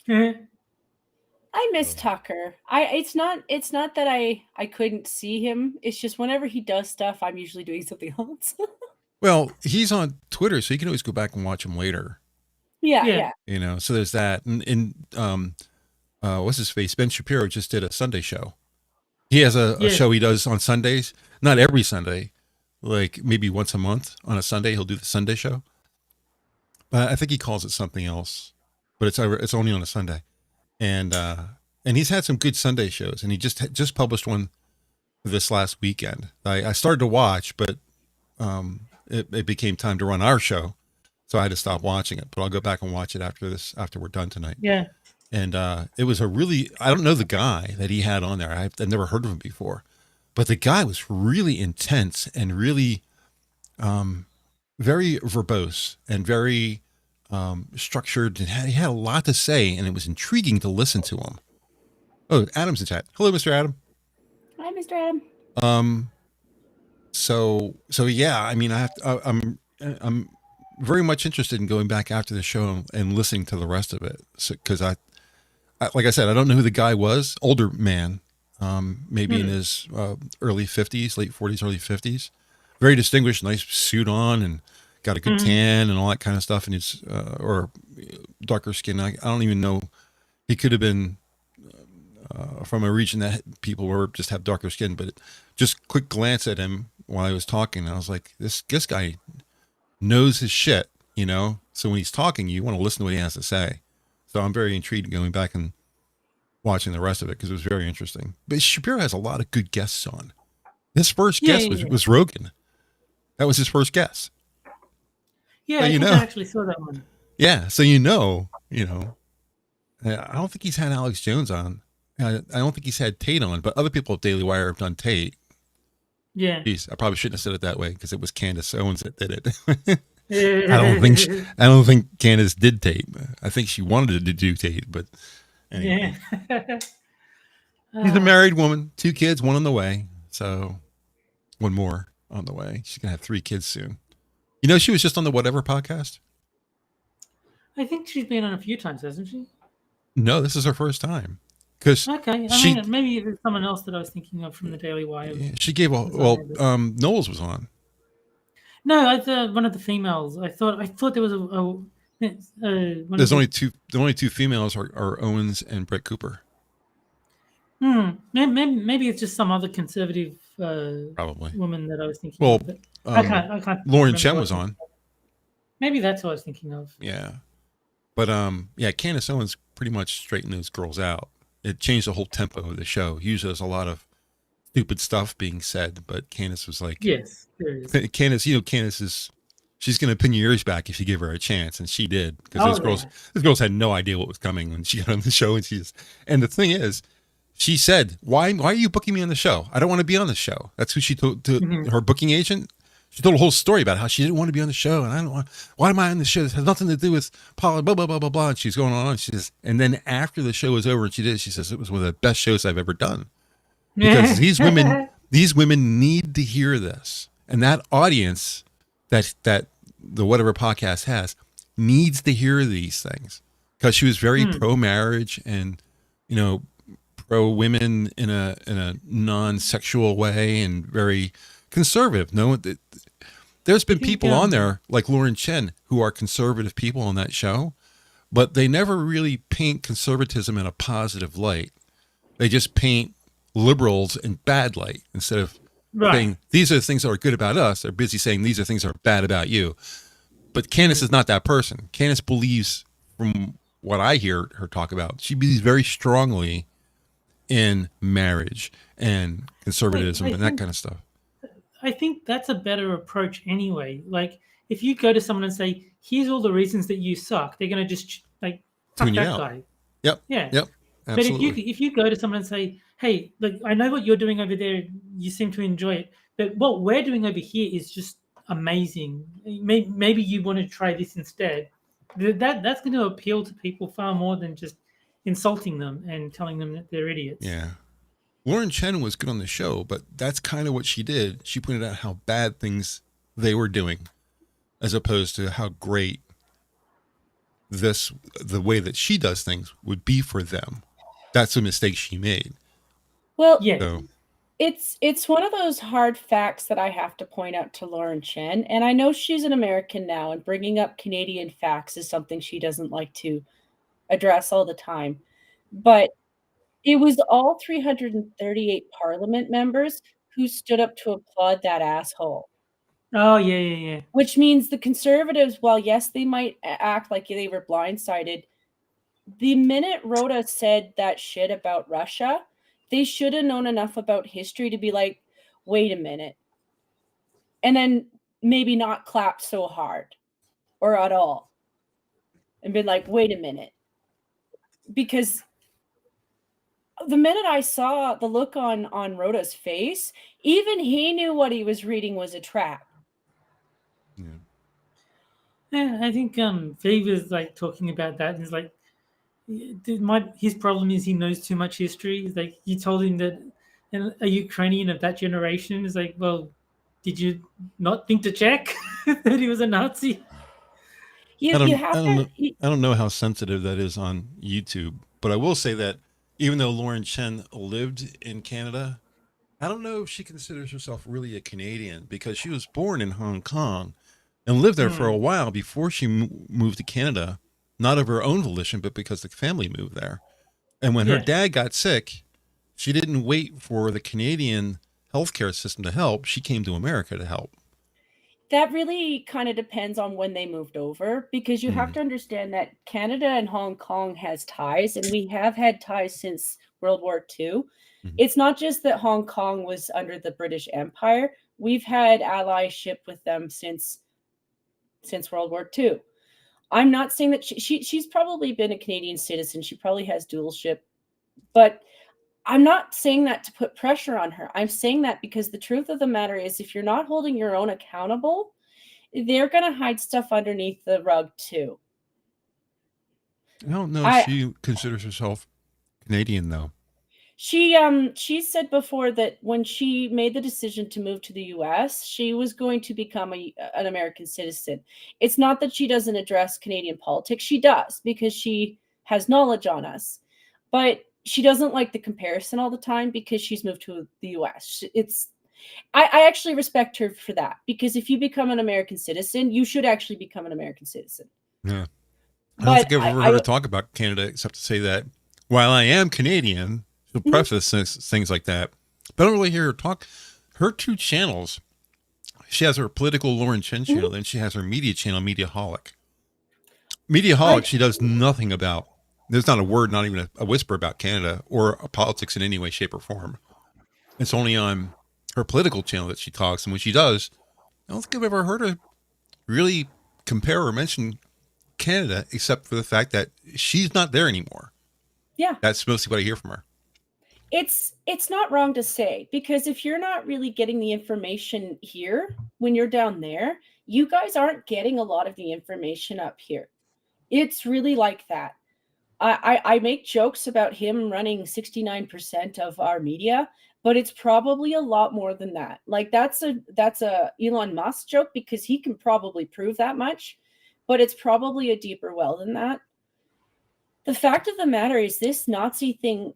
I miss Tucker. It's not that I couldn't see him. It's just whenever he does stuff, I'm usually doing something else. Well, he's on Twitter, so you can always go back and watch him later. Yeah. You know, so there's that. And what's his face? Ben Shapiro just did a Sunday show. He has a show he does on Sundays. Not every Sunday, like maybe once a month on a Sunday. He'll do the Sunday show. But I think he calls it something else. But it's only on a Sunday. And he's had some good Sunday shows. And he just published one this last weekend. I started to watch, but it became time to run our show. So I had to stop watching it, but I'll go back and watch it after we're done tonight. Yeah. And it was I don't know the guy that he had on there. I've never heard of him before, but the guy was really intense and really very verbose and very structured. And he had a lot to say, and it was intriguing to listen to him. Oh, Adam's in chat. Hello, Mr. Adam. Hi, Mr. Adam. So yeah, I mean, I'm very much interested in going back after the show and listening to the rest of it. So, cause I like I said, I don't know who the guy was. Older man, maybe in his early 50s, late 40s, early 50s. Very distinguished, nice suit on, and got a good tan and all that kind of stuff. And he's or darker skin. I don't even know. He could have been from a region that people were just have darker skin. But just quick glance at him while I was talking, I was like, this guy knows his shit, you know. So when he's talking, you want to listen to what he has to say. So I'm very intrigued going back and watching the rest of it because it was very interesting. But Shapiro has a lot of good guests on. His first guest was Rogan. That was his first guest. Yeah, so, I think I actually saw that one. Yeah, so you know. I don't think he's had Alex Jones on. I don't think he's had Tate on, but other people at Daily Wire have done Tate. Yeah. Jeez, I probably shouldn't have said it that way because it was Candace Owens that did it. I don't think Candace did Tate. I think she wanted to do Tate, but anyway. Yeah. She's a married woman, 2 kids, 1 on the way. So 1 more on the way. She's gonna have 3 kids soon. You know, she was just on the Whatever podcast. I think she's been on a few times, hasn't she? No, this is her first time. Because okay, I mean, maybe there's someone else that I was thinking of from the Daily Wire. Yeah, she gave Knowles was on. No, one of the females. I thought there was There's only two. The only 2 females are Owens and Brett Cooper. Maybe it's just some other conservative probably woman that I was thinking. Well, of, but I can't. Lauren Chen was on. Maybe that's what I was thinking of. Yeah, but Candace Owens pretty much straightened those girls out. It changed the whole tempo of the show. Usually there's a lot of stupid stuff being said, but Candace was like, yes, there is. Candace, Candace she's going to pin your ears back if you give her a chance. And she did, because those girls had no idea what was coming when she got on the show. And the thing is, she said, why are you booking me on the show? I don't want to be on the show. That's who she told to her booking agent. She told a whole story about how she didn't want to be on the show. And why am I on the show? This has nothing to do with Paula, blah, blah, blah, blah, blah. And she's going on. And then after the show was over and she says, it was one of the best shows I've ever done. Because these women need to hear this. And that audience that the Whatever podcast has needs to hear these things. Because she was very pro-marriage and, pro-women in a non-sexual way and very conservative. There's been people on there like Lauren Chen who are conservative people on that show, but they never really paint conservatism in a positive light. They just paint liberals in bad light instead of saying these are the things that are good about us. They're busy saying these are things that are bad about you. But Candace is not that person. Candace believes, from what I hear her talk about, she believes very strongly in marriage and conservatism and that kind of stuff. I think that's a better approach anyway. Like, if you go to someone and say, "Here's all the reasons that you suck," they're going to just like, "Fuck Tune you that out. guy." Yep. Yeah. Yep. But Absolutely. if you go to someone and say, "Hey, look, I know what you're doing over there. You seem to enjoy it, but what we're doing over here is just amazing. Maybe you want to try this instead." That's going to appeal to people far more than just insulting them and telling them that they're idiots. Yeah. Lauren Chen was good on the show, but that's kind of what she did. She pointed out how bad things they were doing, as opposed to how great the way that she does things would be for them. That's a mistake she made. Well, Yeah. So, it's one of those hard facts that I have to point out to Lauren Chen, and I know she's an American now, and bringing up Canadian facts is something she doesn't like to address all the time. But it was all 338 Parliament members who stood up to applaud that asshole. Oh yeah. Which means the Conservatives, while yes, they might act like they were blindsided, the minute Rhoda said that shit about Russia, they should have known enough about history to be like, wait a minute. And then maybe not clap so hard or at all. And been like, wait a minute. Because the minute I saw the look on Rhoda's face, even he knew what he was reading was a trap. Yeah, I think Vive is like talking about that. He's like, his problem is he knows too much history. He's like, you told him that a Ukrainian of that generation is like, well, did you not think to check that he was a Nazi? You have to. I don't know how sensitive that is on YouTube, but I will say that even though Lauren Chen lived in Canada, I don't know if she considers herself really a Canadian, because she was born in Hong Kong and lived there for a while before she moved to Canada, not of her own volition, but because the family moved there. And when her dad got sick, she didn't wait for the Canadian healthcare system to help. She came to America to help. That really kind of depends on when they moved over, because you have to understand that Canada and Hong Kong has ties, and we have had ties since World War II. It's not just that Hong Kong was under the British Empire. We've had allyship with them since World War II. I'm not saying that she's probably been a Canadian citizen. She probably has dualship, but I'm not saying that to put pressure on her. I'm saying that because the truth of the matter is, if you're not holding your own accountable, they're going to hide stuff underneath the rug too. I don't know if she considers herself Canadian, though. She said before that when she made the decision to move to the US, she was going to become an American citizen. It's not that she doesn't address Canadian politics. She does, because she has knowledge on us. But she doesn't like the comparison all the time because she's moved to the US. I actually respect her for that, because if you become an American citizen, you should actually become an American citizen. Yeah. I don't think I've ever heard her talk about Canada, except to say that while I am Canadian, she'll preface things like that. But I don't really hear her talk. Her two channels, she has her political Lauren Chen channel, then she has her media channel, Mediaholic. Mediaholic, she does nothing about. There's not a word, not even a whisper about Canada or politics in any way, shape, or form. It's only on her political channel that she talks. And when she does, I don't think I've ever heard her really compare or mention Canada, except for the fact that she's not there anymore. Yeah. That's mostly what I hear from her. It's not wrong to say, because if you're not really getting the information here when you're down there, you guys aren't getting a lot of the information up here. It's really like that. I make jokes about him running 69% of our media, but it's probably a lot more than that. Like that's a Elon Musk joke, because he can probably prove that much, but it's probably a deeper well than that. The fact of the matter is, this Nazi thing,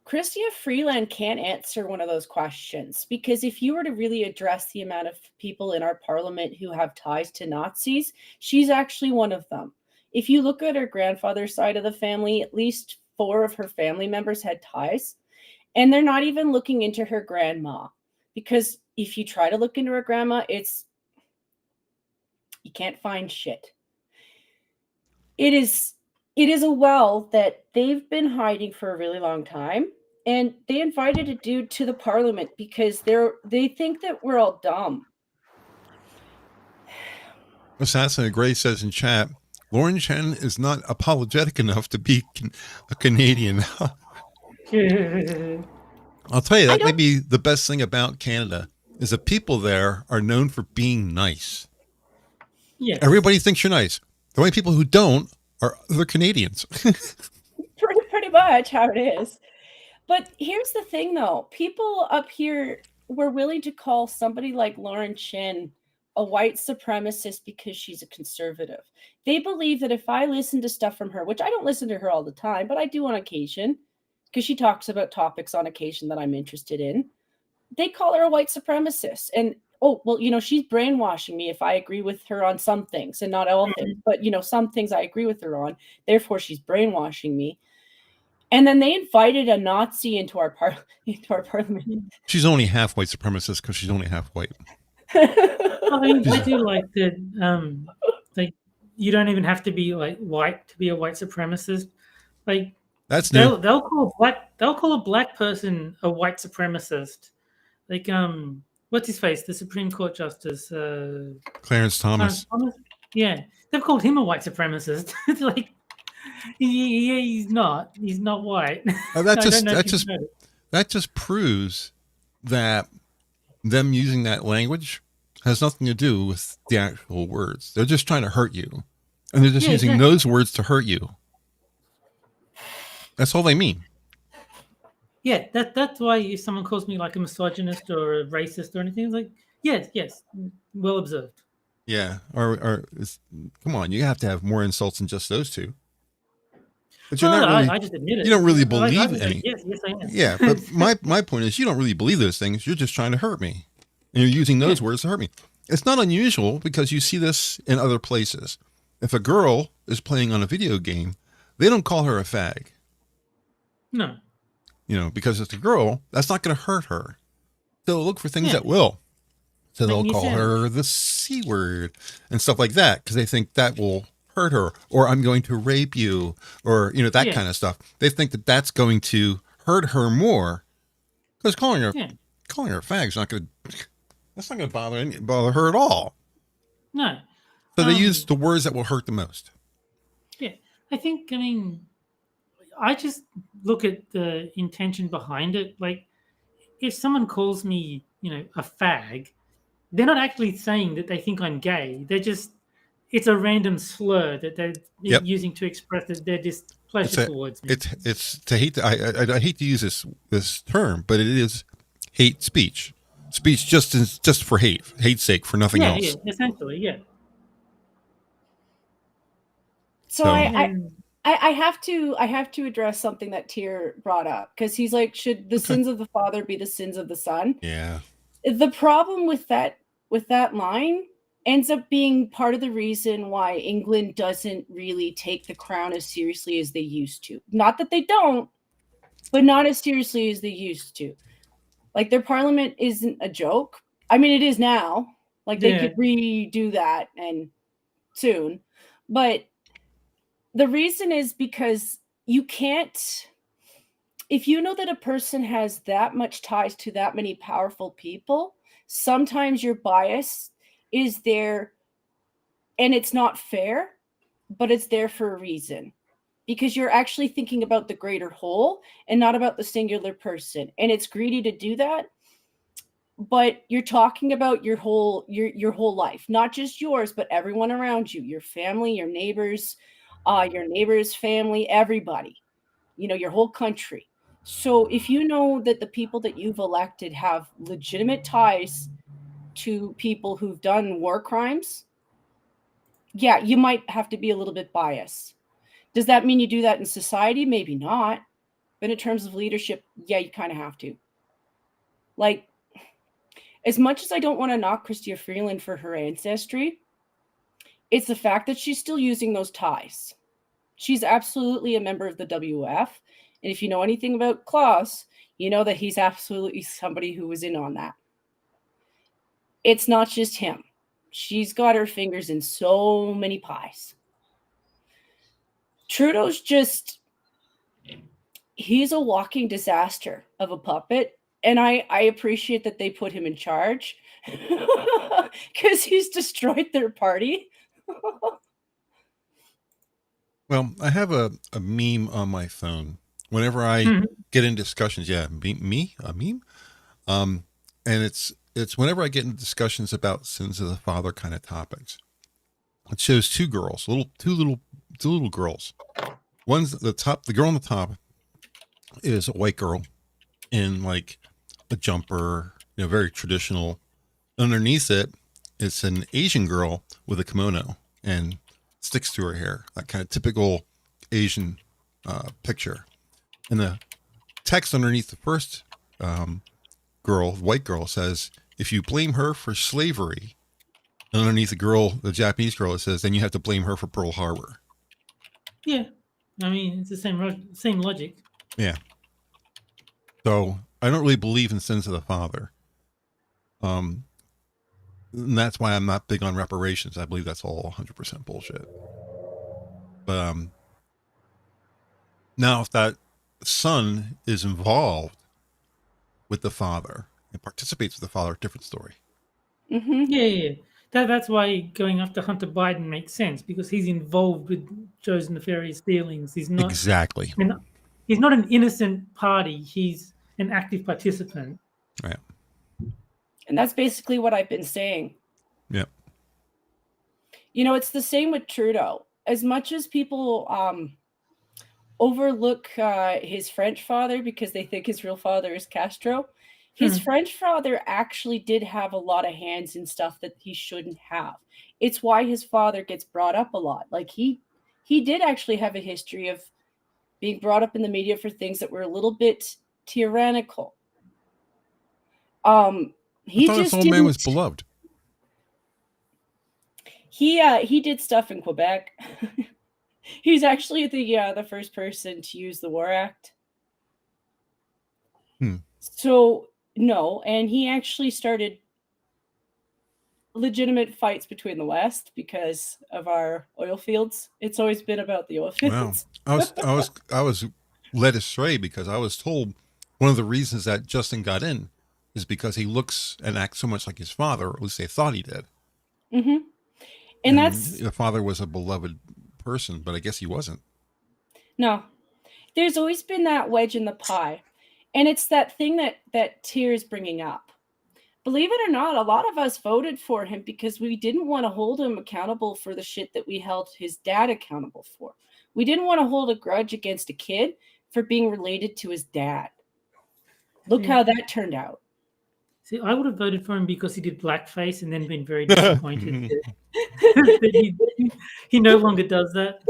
Chrystia Freeland can't answer one of those questions, because if you were to really address the amount of people in our parliament who have ties to Nazis, she's actually one of them. If you look at her grandfather's side of the family, at least 4 of her family members had ties, and they're not even looking into her grandma, because if you try to look into her grandma, you can't find shit. It is a well that they've been hiding for a really long time. and they invited a dude to the parliament because they think that we're all dumb. Assassin Gray says in chat, Lauren Chen is not apologetic enough to be a Canadian. I'll tell you, that may be the best thing about Canada, is the people there are known for being nice. Yes. Everybody thinks you're nice. The only people who don't are other Canadians. pretty much how it is. But here's the thing, though. People up here were willing to call somebody like Lauren Chin a white supremacist because she's a conservative. They believe that if I listen to stuff from her, which I don't listen to her all the time, but I do on occasion, because she talks about topics on occasion that I'm interested in, they call her a white supremacist. And, oh, well, you know, she's brainwashing me if I agree with her on some things, and not all things, but, you know, some things I agree with her on. Therefore, she's brainwashing me. And then they invited a Nazi into our parliament. She's only half white supremacist because she's only half white. I mean, I do like that. Like, you don't even have to be like white to be a white supremacist. Like, that's new. They'll call a black person a white supremacist. Like, what's his face? The Supreme Court Justice, Clarence Thomas. Yeah, they've called him a white supremacist. It's like, he's not white. That just proves that them using that language has nothing to do with the actual words. They're just trying to hurt you, and they're just using those words to hurt you. That's all they mean. Yeah, that's why if someone calls me like a misogynist or a racist or anything, it's like, yes, well observed. Yeah, or come on, you have to have more insults than just those two. But you're not really, I just admit it. You don't really believe any. Yes, I am. Yeah, but my point is, you don't really believe those things. You're just trying to hurt me, and you're using those words to hurt me. It's not unusual because you see this in other places. If a girl is playing on a video game, they don't call her a fag. No. You know, because it's a girl, that's not going to hurt her. They'll look for things that will. So they'll call her the C word and stuff like that because they think that will hurt her, or I'm going to rape you, or, you know, that kind of stuff. They think that that's going to hurt her more because calling her a fag is not going to bother her at all. No. So they use the words that will hurt the most. Yeah. I mean, I just look at the intention behind it. Like, if someone calls me, you know, a fag, they're not actually saying that they think I'm gay. It's a random slur that they're using to express their displeasure towards me. It's to hate. I hate to use this term, but it is hate speech. Speech just for hate's sake, for nothing else. Yeah, essentially, yeah. So I have to address something that Tyr brought up, because he's like, should the sins of the father be the sins of the son? Yeah. The problem with that line ends up being part of the reason why England doesn't really take the crown as seriously as they used to. Not that they don't, but not as seriously as they used to. Like, their parliament isn't a joke. I mean, it is now. Like, they could redo that and soon. But the reason is because you can't, if you know that a person has that much ties to that many powerful people, sometimes your bias is there, and it's not fair, but it's there for a reason, because you're actually thinking about the greater whole and not about the singular person. And it's greedy to do that, but you're talking about your whole life, not just yours, but everyone around you, your family, your neighbors' family, everybody, you know, your whole country. So if you know that the people that you've elected have legitimate ties to people who've done war crimes, yeah, you might have to be a little bit biased. Does that mean you do that in society? Maybe not. But in terms of leadership, yeah, you kind of have to. Like, as much as I don't want to knock Chrystia Freeland for her ancestry, it's the fact that she's still using those ties. She's absolutely a member of the WF. And if you know anything about Klaus, you know that he's absolutely somebody who was in on that. It's not just him. She's got her fingers in so many pies. Trudeau's just, he's a walking disaster of a puppet. And I appreciate that they put him in charge because he's destroyed their party. Well, I have a meme on my phone. Whenever I Mhm. get in discussions, a meme? And it's whenever I get in discussions about sins of the father kind of topics. It shows two little girls. One's the girl on the top is a white girl in like a jumper, very traditional. Underneath it, it's an Asian girl with a kimono and sticks to her hair, that kind of typical Asian picture. And the text underneath the first white girl, says, "If you blame her for slavery," and underneath the Japanese girl, it says, "then you have to blame her for Pearl Harbor." Yeah, I mean it's the same logic. Yeah. So I don't really believe in sins of the father. And that's why I'm not big on reparations. I believe that's all 100% bullshit. But now if that son is involved with the father and participates with the father, different story. Mm-hmm. Yeah. That's why going after Hunter Biden makes sense, because he's involved with Joe's nefarious dealings. He's not Exactly. he's not an innocent party. He's an active participant. Right. And that's basically what I've been saying. Yep. It's the same with Trudeau. As much as people overlook his French father because they think his real father is Castro, his French father actually did have a lot of hands in stuff that he shouldn't have. It's why his father gets brought up a lot. Like he did actually have a history of being brought up in the media for things that were a little bit tyrannical. He I thought just this old man was beloved. He did stuff in Quebec. He's actually the first person to use the War Act. So no, and he actually started legitimate fights between the West because of our oil fields. It's always been about the oil fields. Wow. I was led astray because I was told one of the reasons that Justin got in is because he looks and acts so much like his father, or at least they thought he did. Mm-hmm. And that's the father was a beloved person, but I guess he wasn't. No. There's always been that wedge in the pie. And it's that thing that THUR is bringing up. Believe it or not, a lot of us voted for him because we didn't want to hold him accountable for the shit that we held his dad accountable for. We didn't want to hold a grudge against a kid for being related to his dad. Look how that turned out. See, I would have voted for him because he did blackface and then been very disappointed that he no longer does that.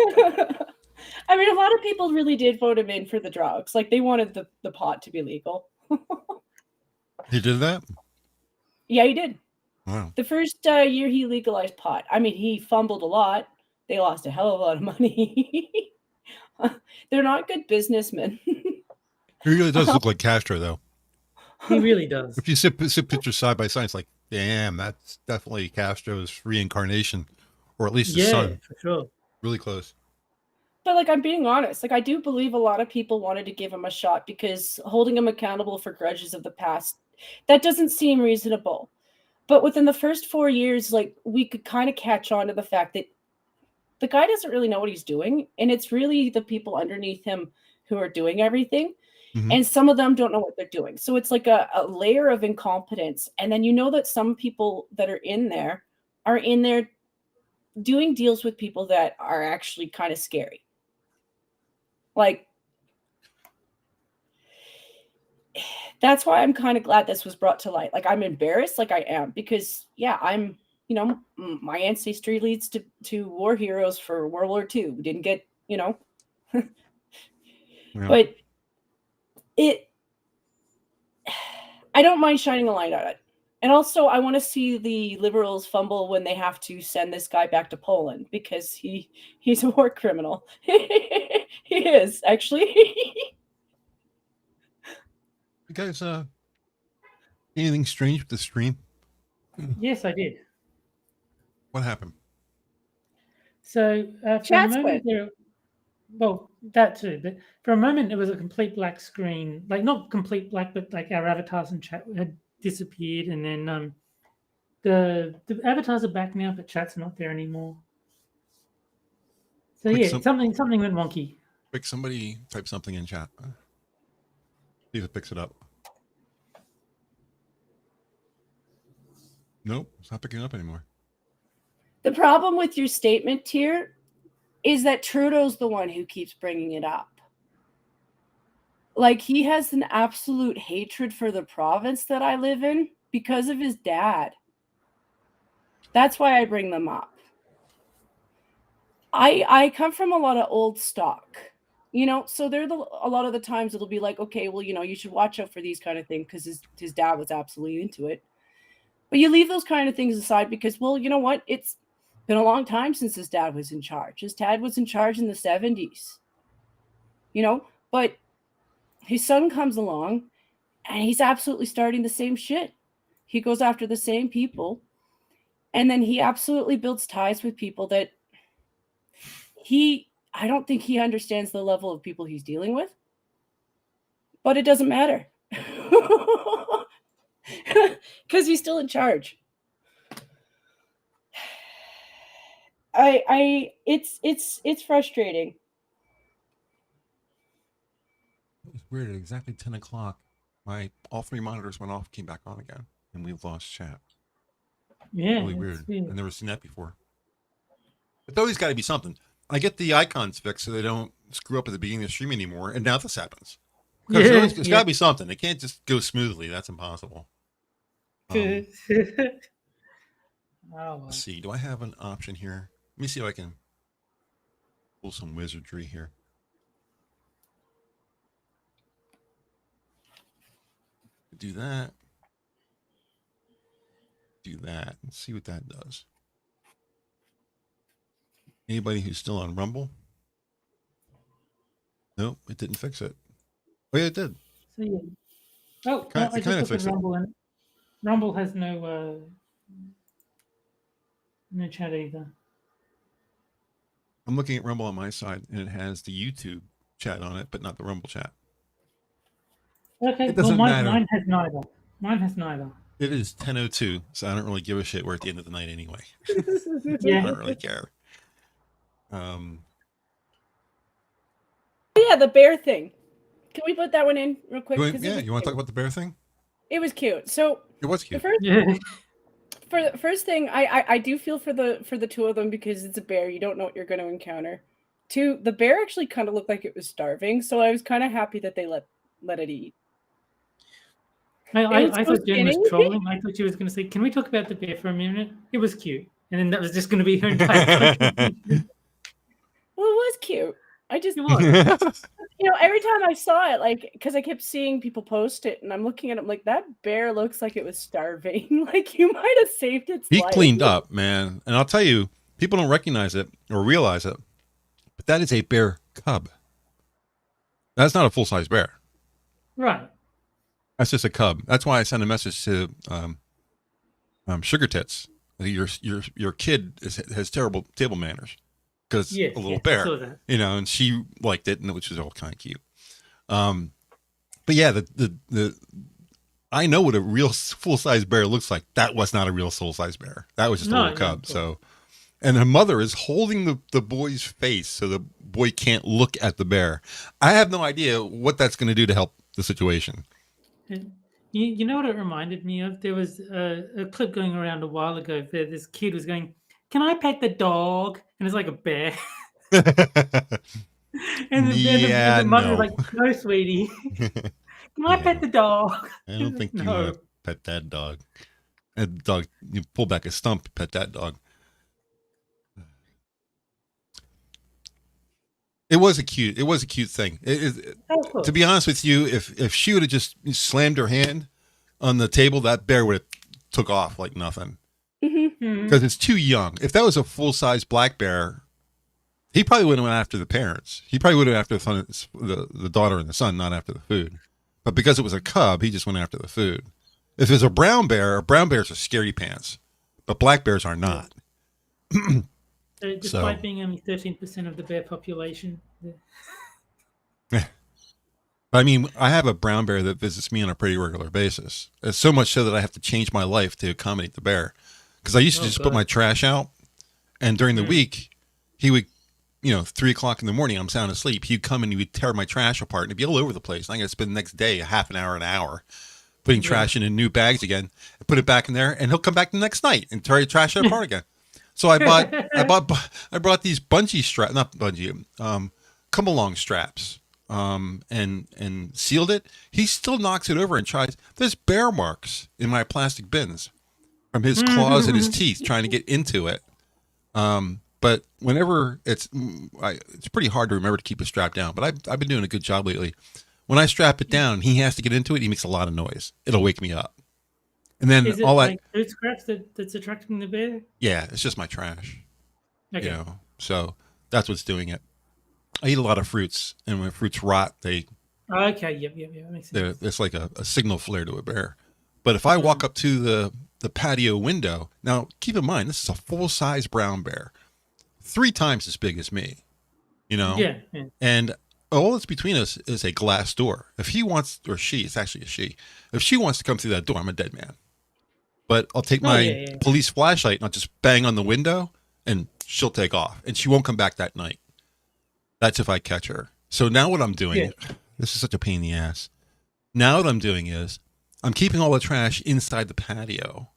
I mean, a lot of people really did vote him in for the drugs. Like, they wanted the pot to be legal. He did that? Yeah, he did. Wow. The first year he legalized pot. I mean, he fumbled a lot. They lost a hell of a lot of money. They're not good businessmen. He really does look like Castro, though. He really does. If you sit pictures side by side, it's like, damn, that's definitely Castro's reincarnation, or at least his son. For sure. Really close. But, like, I'm being honest. Like, I do believe a lot of people wanted to give him a shot because holding him accountable for grudges of the past, that doesn't seem reasonable. But within the first 4 years, like, we could kind of catch on to the fact that the guy doesn't really know what he's doing. And it's really the people underneath him who are doing everything. Mm-hmm. And some of them don't know what they're doing. So it's like a layer of incompetence. And then you know that some people that are in there doing deals with people that are actually kind of scary. Like, that's why I'm kind of glad this was brought to light. Like, I'm embarrassed, like I am, because I'm, my ancestry leads to war heroes for World War II. We didn't get, Yeah. But I don't mind shining a light on it. And also, I want to see the liberals fumble when they have to send this guy back to Poland because he's a war criminal. He is, actually. You guys, anything strange with the stream? Yes, I did. What happened? So for a Chat's moment quit. Well, that too. But for a moment, it was a complete black screen. Like, not complete black, but like our avatars and chat had disappeared. And then the avatars are back now, but chat's not there anymore. So Quick, yeah, something went wonky. Quick, somebody type something in chat. See if it picks it up. Nope, it's not picking it up anymore. The problem with your statement here is that Trudeau's the one who keeps bringing it up. Like, he has an absolute hatred for the province that I live in because of his dad. That's why I bring them up. I come from a lot of old stock, you know, so a lot of the times it'll be like, okay, well, you know, you should watch out for these kind of things because his dad was absolutely into it. But you leave those kind of things aside because, well, you know what? It's been a long time since his dad was in charge. His dad was in charge in the 70s, you know, but his son comes along and he's absolutely starting the same shit. He goes after the same people. And then he absolutely builds ties with people that I don't think he understands the level of people he's dealing with. But it doesn't matter. Because he's still in charge. It's frustrating. It was weird. At exactly 10 o'clock, all three monitors went off, came back on again, and we've lost chat. Yeah, Really weird. I've never seen that before. But there's always got to be something. I get the icons fixed so they don't screw up at the beginning of the stream anymore, and now this happens. Because there's got to be something. It can't just go smoothly. That's impossible. Let's see. Do I have an option here? Let me see if I can pull some wizardry here. Do that. Do that. Let's see what that does. Anybody who's still on Rumble? Nope, it didn't fix it. Oh yeah, it did. So yeah. Oh, I just looked at Rumble, and Rumble has no chat either. I'm looking at Rumble on my side, and it has the YouTube chat on it, but not the Rumble chat. Okay, it doesn't matter. Mine has neither. Mine has neither. It is 10:02, so I don't really give a shit. We're at the end of the night anyway. Yeah. I don't really care. Yeah, the bear thing. Can we put that one in real quick? Yeah, you want to talk about the bear thing? It was cute. So it was cute. For the first thing, I do feel for the two of them because it's a bear. You don't know what you're going to encounter. Two, the bear actually kind of looked like it was starving, so I was kind of happy that they let it eat. I thought Jen was trolling. I thought she was going to say, "Can we talk about the bear for a minute?" It was cute, and then that was just going to be her entire contribution. Well, it was cute. It was. You know, every time I saw it, like, because I kept seeing people post it, and I'm looking at it, I'm like, that bear looks like it was starving. Like, you might have saved its life. He cleaned up, man. And I'll tell you, people don't recognize it or realize it, but that is a bear cub. That's not a full-size bear. Right. That's just a cub. That's why I sent a message to Sugar Tits. Your kid has terrible table manners. Because a little bear, you know, and she liked it, and which was all kind of cute. But yeah, I know what a real full-size bear looks like. That was not a real full-size bear. That was just a little cub. So, and her mother is holding the boy's face so the boy can't look at the bear. I have no idea what that's going to do to help the situation. You know what it reminded me of? There was a clip going around a while ago where this kid was going, "Can I pet the dog?" And it's like a bear. and the mother was like, "No, sweetie. Can I pet the dog?" I don't think you want to pet that dog. That dog, you pull back a stump, pet that dog. It was a cute thing. To be honest with you, if she would have just slammed her hand on the table, that bear would have took off like nothing. Because it's too young. If that was a full-size black bear, he probably would have went after the parents. He probably would have after the daughter and the son, not after the food. But because it was a cub, he just went after the food. If it's a brown bears are scaredy pants, but black bears are not. Despite being only 13% of the bear population, I mean, I have a brown bear that visits me on a pretty regular basis. It's so much so that I have to change my life to accommodate the bear. Because I used to just put my trash out, and during the week, he would, 3:00 in the morning, I'm sound asleep. He'd come and he would tear my trash apart, and it'd be all over the place. And I got to spend the next day, a half an hour, putting trash in new bags again, and put it back in there, and he'll come back the next night and tear your trash apart again. So I brought these bungee straps, not bungee, come along straps. And sealed it. He still knocks it over and tries. There's bear marks in my plastic bins from his claws and his teeth trying to get into it. But whenever it's pretty hard to remember to keep it strapped down, but I've been doing a good job lately. When I strap it down and he has to get into it, he makes a lot of noise. It'll wake me up. And then is it all like food scraps that's attracting the bear? yeah, it's just my trash. Okay. So that's what's doing it. I eat a lot of fruits, and when fruits rot, Okay. Yep. That makes sense. it's like a signal flare to a bear. But if I walk up to the patio window, now keep in mind, this is a full-size brown bear, 3 times as big as me, Yeah. and all that's between us is a glass door. If he wants, or she, it's actually a she, if she wants to come through that door, I'm a dead man. But I'll take my police flashlight and I'll just bang on the window, and she'll take off, and she won't come back that night. That's if I catch her. So now what I'm doing, this is such a pain in the ass. Now what I'm doing is I'm keeping all the trash inside the patio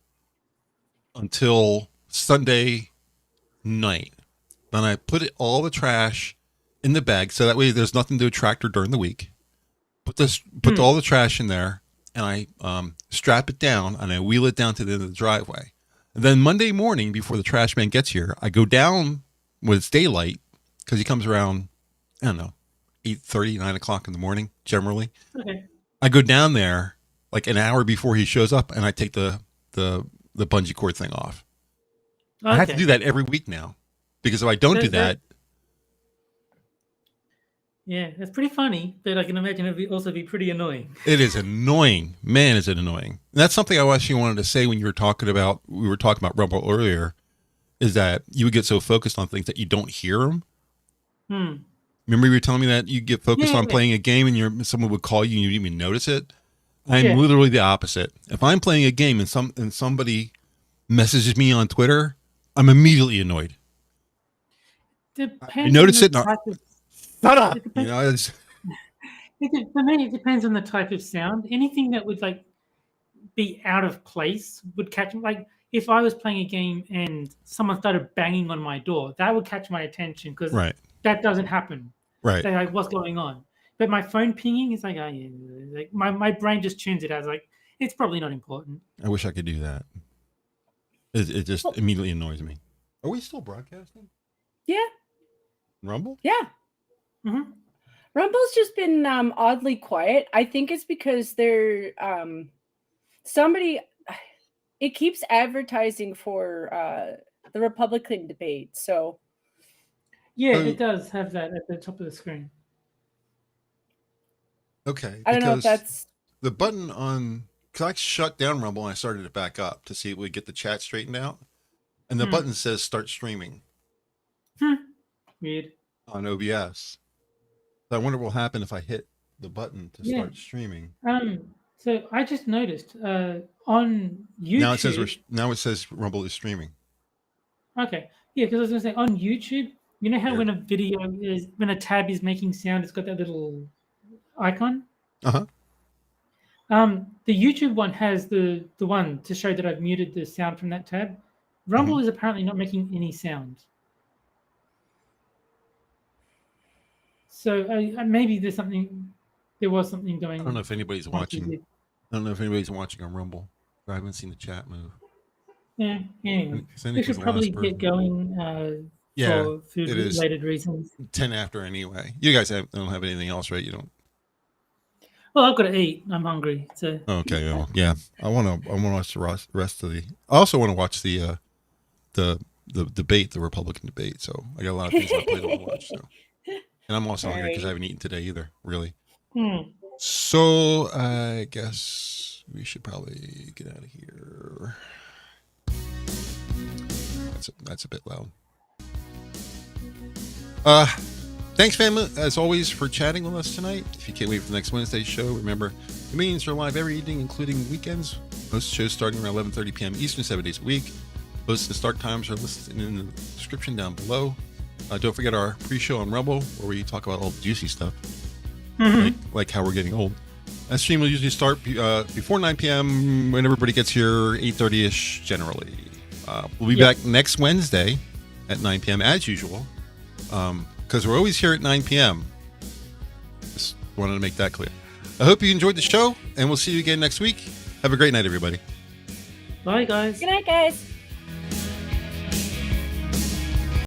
until Sunday night. Then I put all the trash in the bag, so that way there's nothing to attract her during the week. Put all the trash in there, and I strap it down, and I wheel it down to the end of the driveway. And then Monday morning, before the trash man gets here, I go down when it's daylight, because he comes around, I don't know, 8:30, 9 o'clock in the morning, generally. Okay. I go down there like an hour before he shows up, and I take the bungee cord thing off. Okay. I have to do that every week now, because if I don't do that. Yeah, that's pretty funny, but I can imagine it would also be pretty annoying. It is annoying. Man, is it annoying. And that's something I actually wanted to say when we were talking about Rumble earlier, is that you would get so focused on things that you don't hear them. Remember you were telling me that you get focused on playing a game and someone would call you and you didn't even notice it? I'm literally the opposite. If I'm playing a game and somebody messages me on Twitter, I'm immediately annoyed. Depends. You notice it? Shut up! For me, it depends on the type of sound. Anything that would be out of place would catch me. Like if I was playing a game and someone started banging on my door, that would catch my attention because that doesn't happen. Right. They're like, what's going on? But my phone pinging is like, my brain just tunes it as it's probably not important. I wish I could do that. It just immediately annoys me. Are we still broadcasting? Yeah. Rumble? Yeah. Mm-hmm. Rumble's just been oddly quiet. I think it's because they're it keeps advertising for the Republican debate. So yeah, it does have that at the top of the screen. Okay. I don't know if that's the button on, because I shut down Rumble and I started it back up to see if we get the chat straightened out. And the button says start streaming. Weird. On OBS. So I wonder what will happen if I hit the button to start streaming. So I just noticed on YouTube. Now it says Rumble is streaming. Okay. Yeah, because I was going to say on YouTube, you know how when a tab is making sound, it's got that little icon? Uh-huh. The YouTube one has the one to show that I've muted the sound from that tab. Rumble is apparently not making any sound. So maybe there was something going on. I don't know if anybody's watching. I don't know if anybody's watching on Rumble. I haven't seen the chat move. Yeah, anyway. We should probably get going for food-related reasons. 10 after anyway. You guys don't have anything else, right? You don't? Well, I've got to eat. I'm hungry. So. Okay, well, yeah. I want to watch the rest of the... I also want to watch the debate, the Republican debate. So I got a lot of things I plan to watch. So. And I'm also hungry because I haven't eaten today either, really. So I guess we should probably get out of here. That's a bit loud. Thanks, family, as always, for chatting with us tonight. If you can't wait for the next Wednesday's show, remember, the meetings are live every evening, including weekends. Most shows starting around 11:30 p.m. Eastern, 7 days a week. Most of the start times are listed in the description down below. Don't forget our pre-show on Rumble, where we talk about all the juicy stuff, like how we're getting old. That stream will usually start before 9 p.m. when everybody gets here, 8:30ish generally. We'll be back next Wednesday at 9 p.m. as usual, because we're always here at 9 p.m. Just wanted to make that clear. I hope you enjoyed the show, and we'll see you again next week. Have a great night, everybody. Bye, guys. Good night, guys.